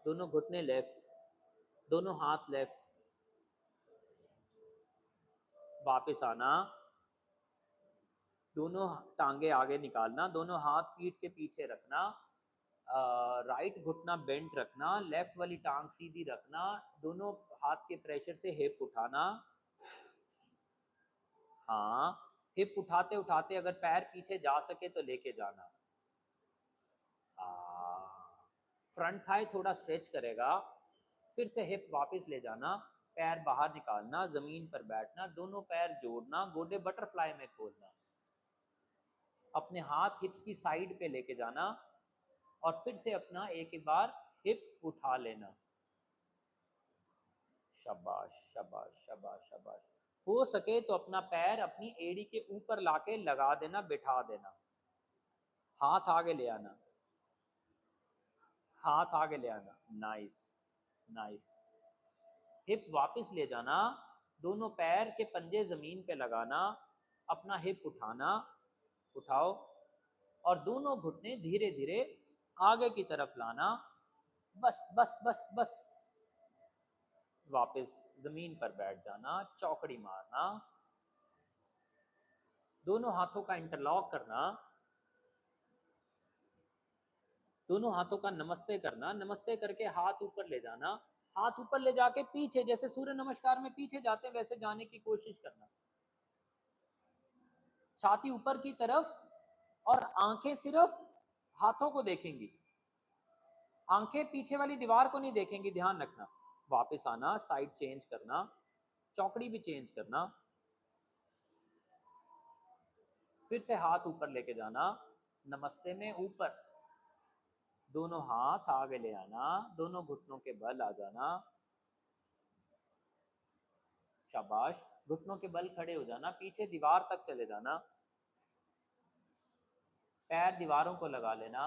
दोनों घुटने लेफ्ट, दोनों हाथ लेफ्ट, वापस आना, दोनों टांगे आगे निकालना, दोनों हाथ पीठ के पीछे रखना, राइट घुटना बेंट रखना, लेफ्ट वाली टांग सीधी रखना, दोनों हाथ के प्रेशर से हिप उठाना। हाँ, हिप उठाते उठाते अगर पैर पीछे जा सके तो लेके जाना। फ्रंट थाई थोड़ा स्ट्रेच करेगा, फिर से हिप वापस ले जाना, पैर बाहर निकालना, जमीन पर बैठना, दोनों पैर जोड़ना, गोडे बटरफ्लाई में खोलना, अपने हाथ हिप्स की साइड पे लेके जाना और फिर से अपना एक एक बार हिप उठा लेना। शाबाश शाबाश शाबाश शाबाश। हो सके तो अपना पैर अपनी एड़ी के ऊपर लाके लगा देना, बिठा देना, हाथ आगे ले आना, हाथ आगे ले आना, नाइस नाइस। हिप वापस ले जाना, दोनों पैर के पंजे जमीन पे लगाना, अपना हिप उठाना, उठाओ और दोनों घुटने धीरे धीरे आगे की तरफ लाना, बस बस बस बस। वापस जमीन पर बैठ जाना, चौकड़ी मारना, दोनों हाथों का इंटरलॉक करना, दोनों हाथों का नमस्ते करना, नमस्ते करके हाथ ऊपर ले जाना, हाथ ऊपर ले जाके पीछे, जैसे सूर्य नमस्कार में पीछे जाते हैं वैसे जाने की कोशिश करना, छाती ऊपर की तरफ और आंखें सिर्फ हाथों को देखेंगी, आंखें पीछे वाली दीवार को नहीं देखेंगी, ध्यान रखना। वापस आना, साइड चेंज करना, चौकड़ी भी चेंज करना, फिर से हाथ ऊपर लेके जाना, नमस्ते में ऊपर, दोनों हाथ आगे ले आना, दोनों घुटनों के बल आ जाना, शाबाश। घुटनों के बल खड़े हो जाना, पीछे दीवार तक चले जाना, पैर दीवारों को लगा लेना।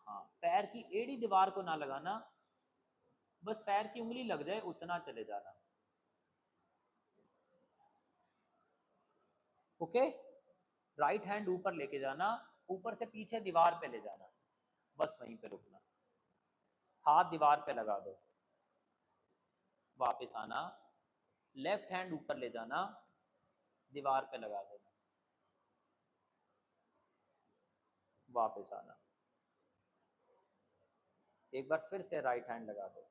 हाँ, पैर की एड़ी दीवार को ना लगाना, बस पैर की उंगली लग जाए उतना चले जाना। ओके, राइट हैंड ऊपर लेके जाना, ऊपर से पीछे दीवार पे ले जाना, बस वहीं पे रुकना, हाथ दीवार पे लगा दो, वापस आना, लेफ्ट हैंड ऊपर ले जाना, दीवार पे लगा देना, वापस आना, एक बार फिर से राइट हैंड लगा दो,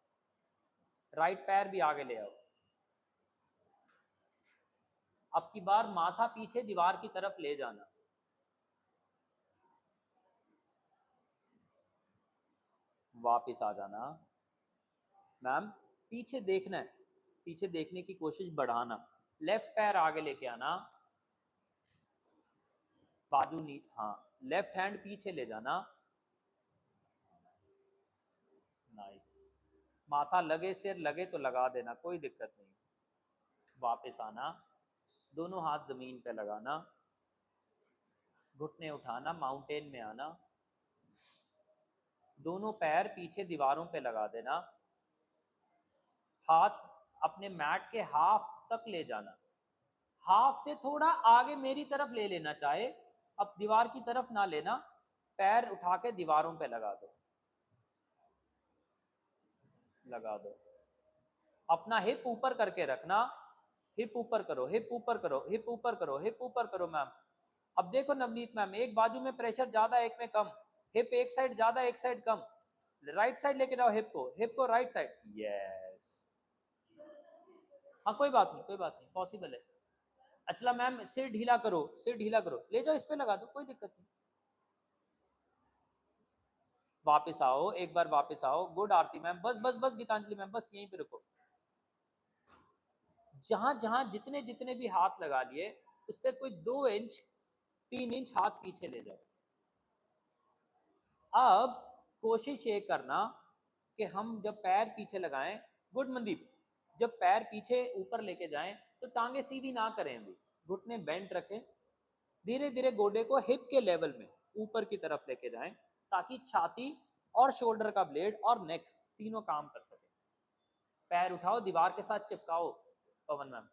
राइट पैर भी आगे ले आओ, अब की बार माथा पीछे दीवार की तरफ ले जाना, वापस आ जाना। मैम, पीछे देखना है, पीछे देखने की कोशिश बढ़ाना, लेफ्ट पैर आगे लेके आना, बाजू नी, हाँ, लेफ्ट हैंड पीछे ले जाना, नाइस। माथा लगे, सिर लगे तो लगा देना, कोई दिक्कत नहीं। वापस आना, दोनों हाथ जमीन पे लगाना, घुटने उठाना, माउंटेन में आना, दोनों पैर पीछे दीवारों पे लगा देना, हाथ अपने मैट के हाफ तक ले जाना, हाफ से थोड़ा आगे मेरी तरफ ले लेना चाहे, अब दीवार की तरफ ना लेना, पैर उठा के दीवारों पे लगा दो, लगा दो, अपना हिप ऊपर करके रखना, हिप ऊपर करो, हिप ऊपर करो, हिप ऊपर करो, हिप ऊपर करो मैम। अब देखो नवनीत मैम, एक बाजू में प्रेशर ज्यादा, एक में कम, हिप एक साइड ज्यादा, एक साइड कम, राइट साइड लेके जाओ, हिप को राइट साइड, यस। हाँ कोई बात नहीं, कोई बात नहीं, पॉसिबल है। अच्छा मैम, सिर ढीला करो, सिर ढीला करो, ले जाओ इस पे लगा दो, कोई दिक्कत नहीं। वापस आओ, एक बार वापस आओ, गुड आरती मैम, बस बस बस गीतांजलि मैम, बस यहीं पे रुको। जहां जहां जितने जितने भी हाथ लगा लिए, उससे कोई 2 इंच 3 इंच हाथ पीछे ले जाओ। अब कोशिश ये करना कि हम जब पैर पीछे लगाएं, गुड मनदीप, जब पैर पीछे ऊपर लेके जाएं तो टांगे सीधी ना करें, भी घुटने बेंट रखें, धीरे धीरे गोडे को हिप के लेवल में ऊपर की तरफ लेके जाएं, ताकि छाती और शोल्डर का ब्लेड और नेक तीनों काम कर सके। पैर उठाओ, दीवार के साथ चिपकाओ, पवन मैम,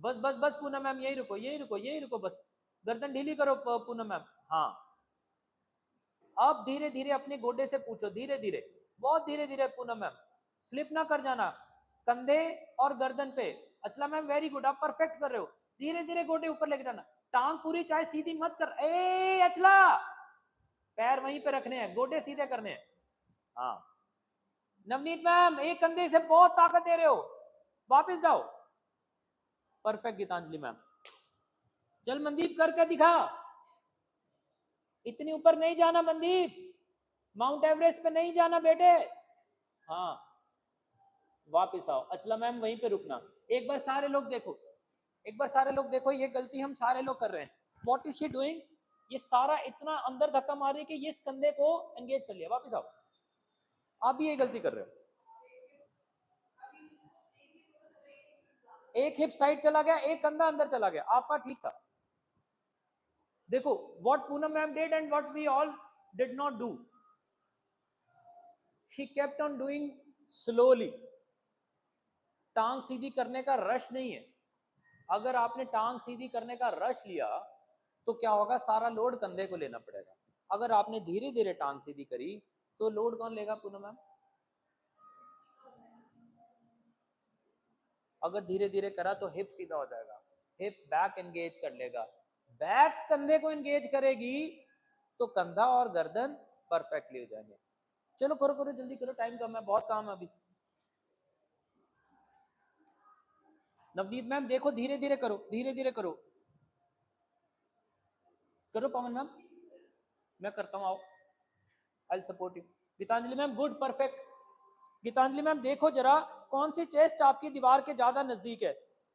बस बस बस पूनम मैम, यही रुको, यही रुको, यही रुको, बस गर्दन ढीली करो पूनम मैम, हाँ। अब धीरे धीरे अपने गोडे से पूछो, धीरे धीरे, बहुत धीरे धीरे पूनम मैम, फ्लिप ना कर जाना, कंधे और गर्दन पे। अचला मैम वेरी गुड, आप परफेक्ट कर रहे हो, धीरे धीरे गोडे ऊपर लेके जाना, टांग पूरी चाहे सीधी मत कर, ए अचला, पैर वहीं पे रखने हैं, गोडे सीधे करने हैं। हाँ नवनीत मैम, एक कंधे से बहुत ताकत दे रहे हो, वापस जाओ, परफेक्ट गीतांजलि मैम। चल मनदीप करके दिखा, इतनी ऊपर नहीं जाना मनदीप, माउंट एवरेस्ट पे नहीं जाना बेटे। हाँ वापिस आओ, अचला मैम वहीं पे रुकना। एक बार सारे लोग देखो, एक बार सारे लोग देखो, ये गलती हम सारे लोग कर रहे हैं। व्हाट इज शी डूइंग, ये सारा इतना अंदर धक्का मार रही है कि ये इस कंधे को एंगेज कर लिया, वापिस आओ। आप भी ये गलती कर रहे हो, एक हिप साइड चला गया, एक कंधा अंदर चला गया, आपका ठीक था। देखो what Poonam ma'am did and what we all did not do, she kept on doing slowly. टांग सीधी करने का रश नहीं है, अगर आपने टांग सीधी करने का रश लिया तो क्या होगा, सारा लोड कंधे को लेना पड़ेगा। अगर आपने धीरे धीरे टांग सीधी करी तो लोड कौन लेगा पूनम मैम? अगर धीरे धीरे करा तो हिप सीधा हो जाएगा, हिप बैक एंगेज कर लेगा, बैक कंधे को एंगेज करेगी तो कंधा और गर्दन परफेक्टली हो जाएंगे। चलो करो करो जल्दी करो, टाइम कम है, बहुत काम है अभी। नवनीत मैम देखो धीरे धीरे करो, धीरे धीरे करो, करो पवन मैम, मैं करता हूँ, आओ, I support you. Geetanjali ma'am good, perfect. Geetanjali ma'am देखो जरा कौन सी चेस्ट आपकी दीवार के ज्यादा नजदीक है।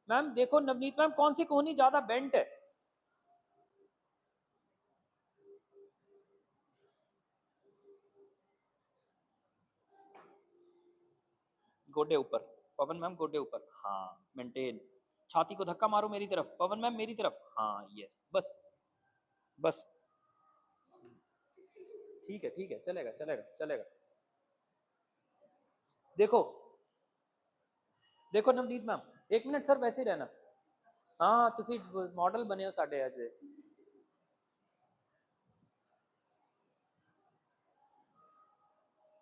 मैम देखो नवनीत मैम कौन सी कोहनी ज्यादा बेंट है। गोडे ऊपर, पवन मैम गोडे ऊपर, हाँ मेंटेन। छाती को धक्का मारो मेरी तरफ, पवन मैम मेरी तरफ, हाँ यस, बस बस, ठीक है, चलेगा चलेगा चलेगा। देखो देखो नवनीत मैम, एक मिनट सर वैसे ही रहना। हाँ तुसी मॉडल बने हो साढ़े अज दे।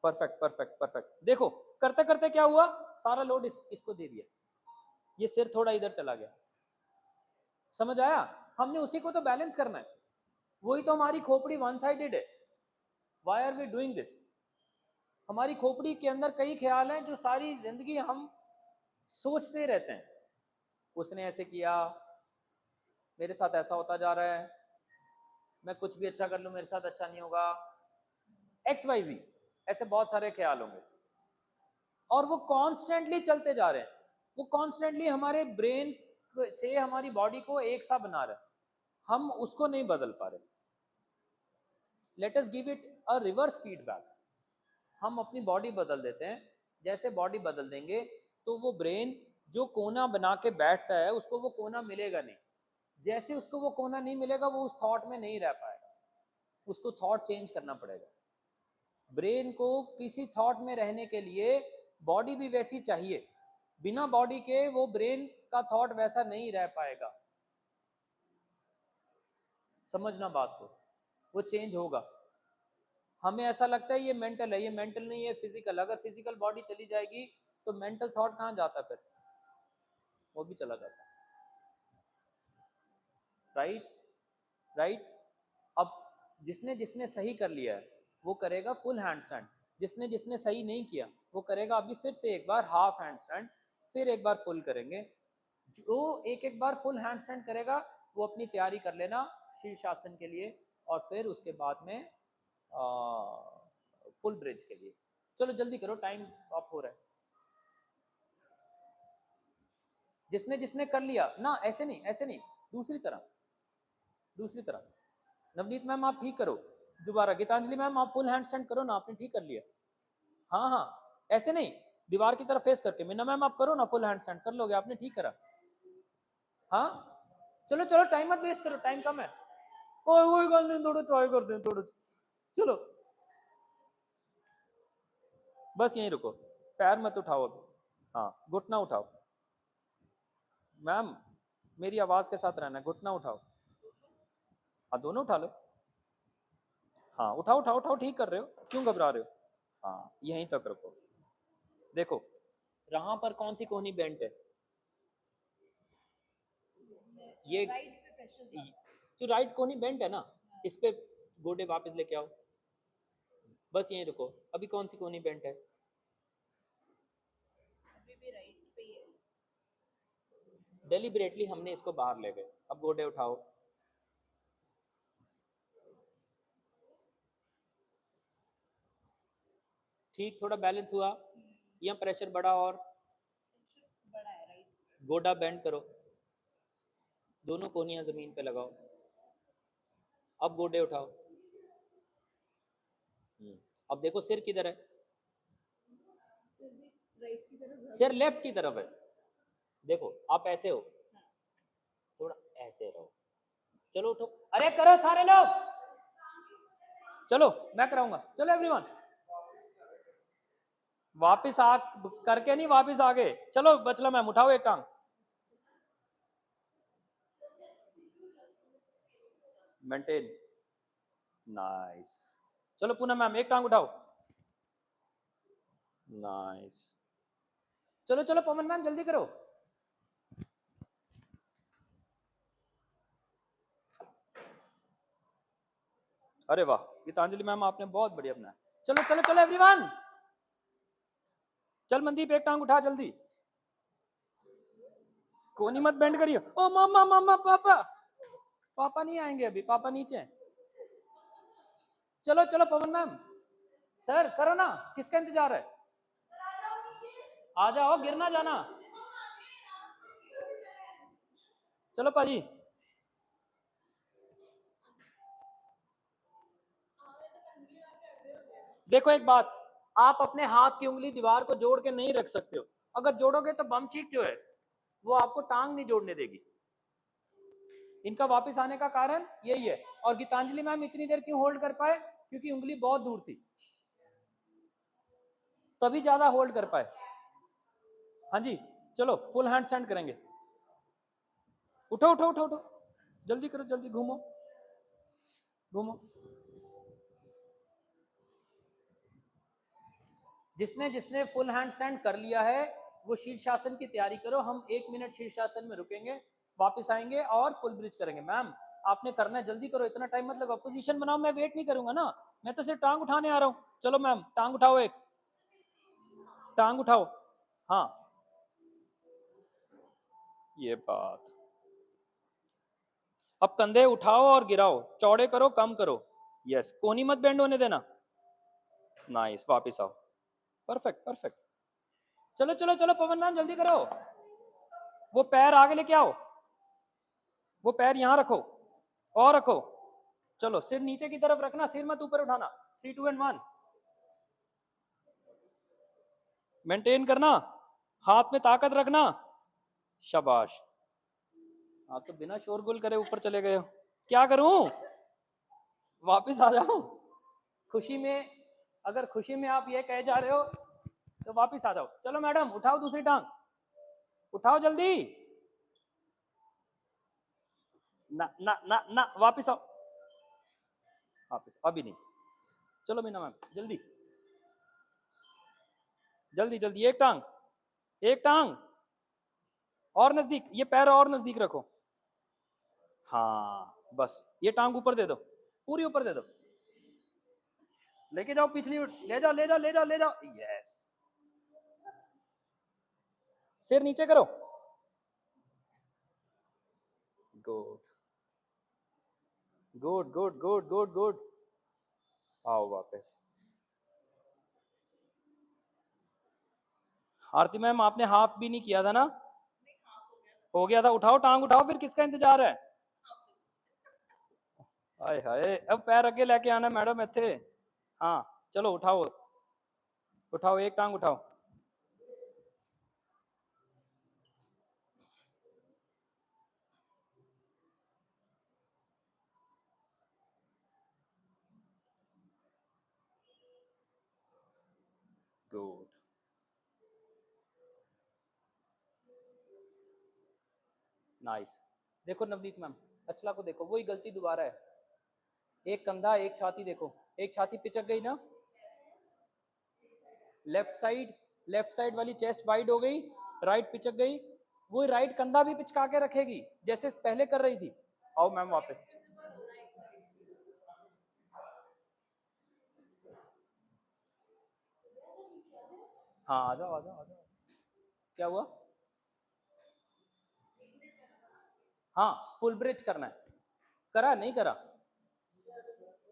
Perfect perfect perfect. देखो करते करते क्या हुआ, सारा लोड इसको दे दिया, ये सिर थोड़ा इधर चला गया, समझ आया? हमने उसी को तो बैलेंस करना है, वही तो हमारी खोपड़ी वन साइडेड है। Why are we doing this? हमारी खोपड़ी के अंदर कई ख्याल हैं जो सारी जिंदगी हम सोचते रहते हैं, उसने ऐसे किया, मेरे साथ ऐसा होता जा रहा है, मैं कुछ भी अच्छा कर लूं मेरे साथ अच्छा नहीं होगा, एक्स वाई जी, ऐसे बहुत सारे ख्याल होंगे और वो कॉन्स्टेंटली चलते जा रहे हैं, वो कॉन्स्टेंटली हमारे ब्रेन से हमारी बॉडी को एक सा बना रहे हैं, हम उसको नहीं बदल पा रहे। Let us give it a reverse feedback, हम अपनी बॉडी बदल देते हैं, जैसे बॉडी बदल देंगे तो वो ब्रेन जो कोना बना के बैठता है उसको वो कोना मिलेगा नहीं, जैसे उसको वो कोना नहीं मिलेगा वो उस थॉट में नहीं रह पाएगा, उसको थॉट चेंज करना पड़ेगा। ब्रेन को किसी थॉट में रहने के लिए बॉडी भी वैसी चाहिए, बिना बॉडी के वो ब्रेन का थॉट वैसा नहीं रह पाएगा, समझना बात को, वो चेंज होगा। हमें ऐसा लगता है ये मेंटल है, ये मेंटल नहीं है फिजिकल, अगर फिजिकल बॉडी चली जाएगी तो मेंटल थॉट कहाँ जाता, फिर वो भी चला जाता, राइट राइट। अब जिसने जिसने सही कर लिया है वो करेगा फुल हैंड स्टैंड, जिसने जिसने सही नहीं किया वो करेगा अभी फिर से एक बार हाफ हैंड स्टैंड, फिर एक बार फुल करेंगे। जो एक एक बार फुल हैंड स्टैंड करेगा वो अपनी तैयारी कर लेना शीर्षासन के लिए, और फिर उसके बाद में फुल ब्रिज के लिए। चलो जल्दी करो, टाइम ऑफ हो रहा है। जिसने जिसने कर लिया ना, ऐसे नहीं ऐसे नहीं, दूसरी तरह, दूसरी तरह। नवनीत मैम आप ठीक करो दोबारा, गीतांजलि मैम आप फुल हैंड स्टैंड करो ना, आपने ठीक कर लिया। हाँ हाँ ऐसे नहीं, दीवार की तरफ फेस करके। मीना मैम आप करो ना फुल हैंड स्टैंड, कर लोगे, आपने ठीक करा। हाँ चलो चलो टाइम मत वेस्ट करो, टाइम कम है। ओए वही गल नहीं, थोड़ा ट्राई करते हैं थोड़ा, चलो बस यहीं रुको, पैर मत उठाओ अभी, हाँ घुटना उठाओ मैम, मेरी आवाज के साथ रहना, घुटना उठाओ, हाँ दोनों उठा लो, हाँ उठाओ उठाओ उठाओ, ठीक कर रहे हो, क्यों घबरा रहे हो। हाँ यहीं तक रखो। देखो यहाँ पर कौन सी कोहनी बेंट है, ये तो राइट कोहनी बेंट है ना, इस पे गोडे वापस लेके आओ, बस यहीं रुको। अभी कौन सी कोहनी बेंट है, डेलिबरेटली हमने इसको बाहर ले गए। अब गोडे उठाओ, ठीक, थोड़ा बैलेंस हुआ या प्रेशर बढ़ा, और गोडा बेंड करो, दोनों कोहनियां जमीन पे लगाओ। अब गोडे उठाओ। अब देखो सिर किधर है, सिर लेफ्ट की तरफ है। देखो आप ऐसे हो, थोड़ा ऐसे रहो, चलो उठो, अरे करो सारे लोग, चलो मैं कराऊंगा, चलो एवरीवन वापिस आ करके नहीं, वापिस आगे चलो, बचला मैम उठाओ एक टांग, मेंटेन, नाइस। चलो पूनम मैम एक टांग उठाओ, नाइस। चलो चलो पवन मैम जल्दी करो, अरे वाह गीतांजलि मैम आपने बहुत बढ़िया बनाया। चलो चलो चलो एवरीवन, चल मनदीप एक टांग उठा जल्दी, कोनी मत बेंड करियो। ओ मामा मामा पापा, पापा नहीं आएंगे अभी, पापा नीचे हैं। चलो चलो पवन मैम, सर करो ना, किसका इंतजार है, आ जाओ गिर ना जाना। चलो पाजी, देखो एक बात, आप अपने हाथ की उंगली दीवार को जोड़ के नहीं रख सकते हो, अगर जोड़ोगे तो बम चीक जो है वो आपको टांग नहीं जोड़ने देगी। इनका वापस आने का कारण यही है। और गीतांजलि मैम इतनी देर क्यों होल्ड कर पाए, क्योंकि उंगली बहुत दूर थी, तभी ज्यादा होल्ड कर पाए। हाँ जी चलो फुल हैंड स्टैंड करेंगे, उठो उठो उठो उठो, जल्दी करो जल्दी, घूमो घूमो। जिसने जिसने फुल हैंड स्टैंड कर लिया है वो शीर्षासन की तैयारी करो, हम 1 मिनट शीर्षासन में रुकेंगे, वापस आएंगे और फुल ब्रिज करेंगे। मैम आपने करना है, जल्दी करो, इतना टाइम मत लगाओ, पोजीशन बनाओ, मैं वेट नहीं करूंगा ना, मैं तो सिर्फ टांग उठाने आ रहा हूं। चलो मैम टांग उठाओ, एक टांग उठाओ, हाँ ये बात। अब कंधे उठाओ और गिराओ, चौड़े करो कम करो, यस, कोनी मत बेंड होने देना, नाइस, वापस आओ, परफेक्ट परफेक्ट। चलो चलो चलो पवन मैम जल्दी करो, वो पैर आगे लेके आओ, वो पैर यहां रखो और रखो, चलो सिर नीचे की तरफ रखना, सिर मत ऊपर उठाना, 3 2 1 मेंटेन करना, हाथ में ताकत रखना, शाबाश। आप तो बिना शोरगुल करे ऊपर चले गए हो, क्या करूं, वापिस आ जाओ, खुशी में, अगर खुशी में आप ये कहे जा रहे हो तो वापिस आ जाओ। चलो मैडम उठाओ दूसरी टांग, उठाओ जल्दी, ना ना ना ना, वापिस आओ, वापिस अभी नहीं, चलो मीना मैम जल्दी जल्दी जल्दी, एक टांग, एक टांग और नजदीक, ये पैर और नजदीक रखो, हाँ बस ये टांग ऊपर दे दो, पूरी ऊपर दे दो, लेके जाओ पिछली, ले जाओ ले जाओ ले जाओ ले जाओ, यस, सिर नीचे करो, good good good good good good, आओ वापस। आरती मैम आपने हाफ भी नहीं किया था ना, हो गया था, उठाओ टांग उठाओ, फिर किसका इंतजार है, हाय हाय, अब पैर आगे लेके आना मैडम इथे, हाँ चलो उठाओ, उठाओ एक टांग उठाओ, गुड, नाइस। देखो नवनीत मैम, अचला को देखो, वही गलती दोबारा है, एक कंधा एक छाती देखो, एक छाती पिचक गई ना, लेफ्ट साइड वाली चेस्ट वाइड हो गई, राइट पिचक गई, वो राइट कंधा भी पिचका के रखेगी जैसे पहले कर रही थी। आओ मैम वापस। हाँ आ जाओ आ जाओ आ जाओ। क्या हुआ? हाँ फुल ब्रिज करना है। करा नहीं करा?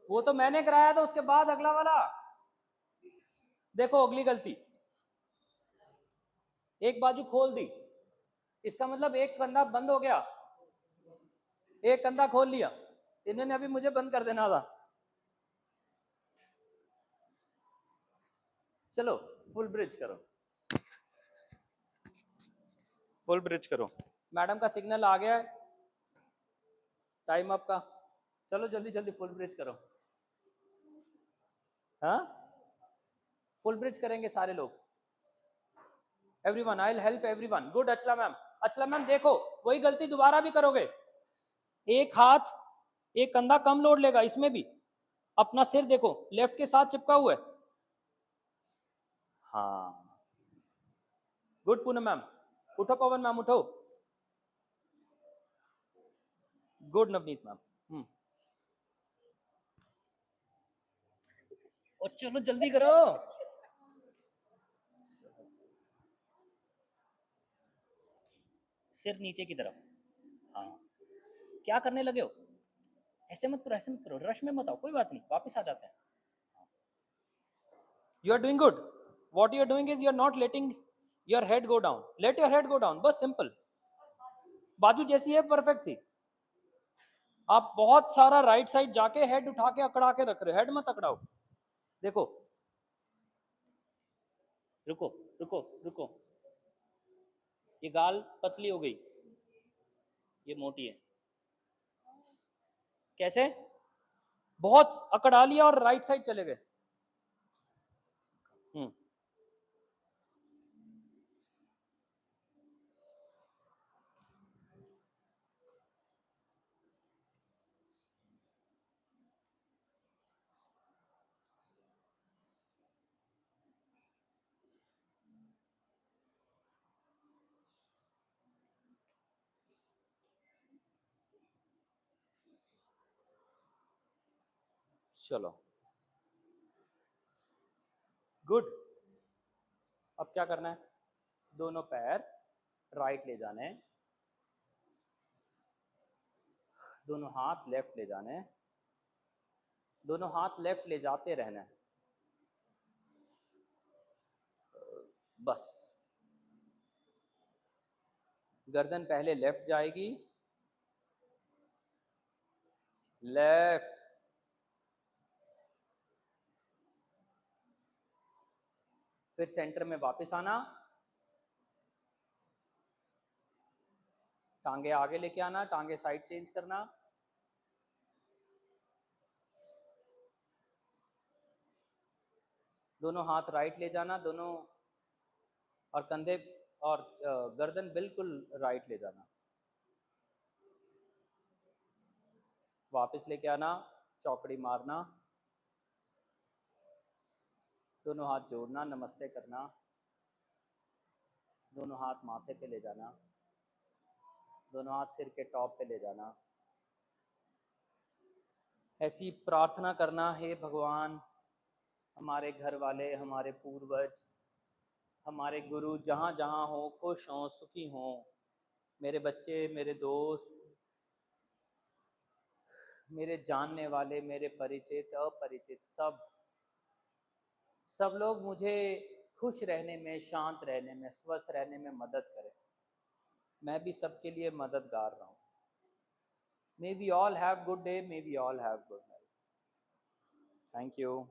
वो तो मैंने कराया था, उसके बाद अगला वाला। देखो अगली गलती, एक बाजू खोल दी, इसका मतलब एक कंधा बंद हो गया, एक कंधा खोल लिया, इन्होंने अभी मुझे बंद कर देना था। चलो फुल ब्रिज करो, फुल ब्रिज करो। मैडम का सिग्नल आ गया है, टाइम अप का। चलो जल्दी जल्दी फुल ब्रिज करो। हाँ फुल ब्रिज करेंगे सारे लोग। Everyone, I will help everyone. Good Achala ma'am. Achala ma'am देखो वही गलती दोबारा भी करोगे, एक हाथ एक कंधा कम लोड लेगा इसमें भी, अपना सिर देखो लेफ्ट के साथ चिपका हुआ है। हाँ गुड पूनम मैम। उठो पवन मैम उठो। Good Navneet ma'am. और चलो जल्दी करो। सिर नीचे की तरफ। हाँ क्या करने लगे हो? ऐसे मत करो, ऐसे मत करो, रश में मत आओ, कोई बात नहीं, वापस आ जाते हैं। You are doing good. What you are doing is you are not letting your head go down, let your head go down, बस सिंपल। बाजू जैसी है परफेक्ट थी, आप बहुत सारा राइट साइड जाके हेड उठा के अकड़ा के रख रहे हो, हेड मत अकड़ाओ। देखो रुको रुको रुको, ये गाल पतली हो गई, ये मोटी है। कैसे? बहुत अकड़ा लिया और राइट साइड चले गए। चलो गुड। अब क्या करना है, दोनों पैर राइट ले जाने हैं, दोनों हाथ लेफ्ट ले जाने हैं, दोनों हाथ लेफ्ट ले जाते रहना है, बस। गर्दन पहले लेफ्ट जाएगी, लेफ्ट, फिर सेंटर में वापस आना, टांगे आगे लेके आना, टांगे साइड चेंज करना, दोनों हाथ राइट ले जाना, दोनों और कंधे और गर्दन बिल्कुल राइट ले जाना, वापस लेके आना, चौकड़ी मारना, दोनों हाथ जोड़ना, नमस्ते करना, दोनों हाथ माथे पे ले जाना, दोनों हाथ सिर के टॉप पे ले जाना, ऐसी प्रार्थना करना, हे भगवान हमारे घर वाले, हमारे पूर्वज, हमारे गुरु जहाँ जहाँ हो खुश हों सुखी हों, मेरे बच्चे, मेरे दोस्त, मेरे जानने वाले, मेरे परिचित अपरिचित, सब लोग मुझे खुश रहने में, शांत रहने में, स्वस्थ रहने में मदद करें। मैं भी सबके लिए मददगार रहूं। May we all have good day, may we all have good life. Thank you.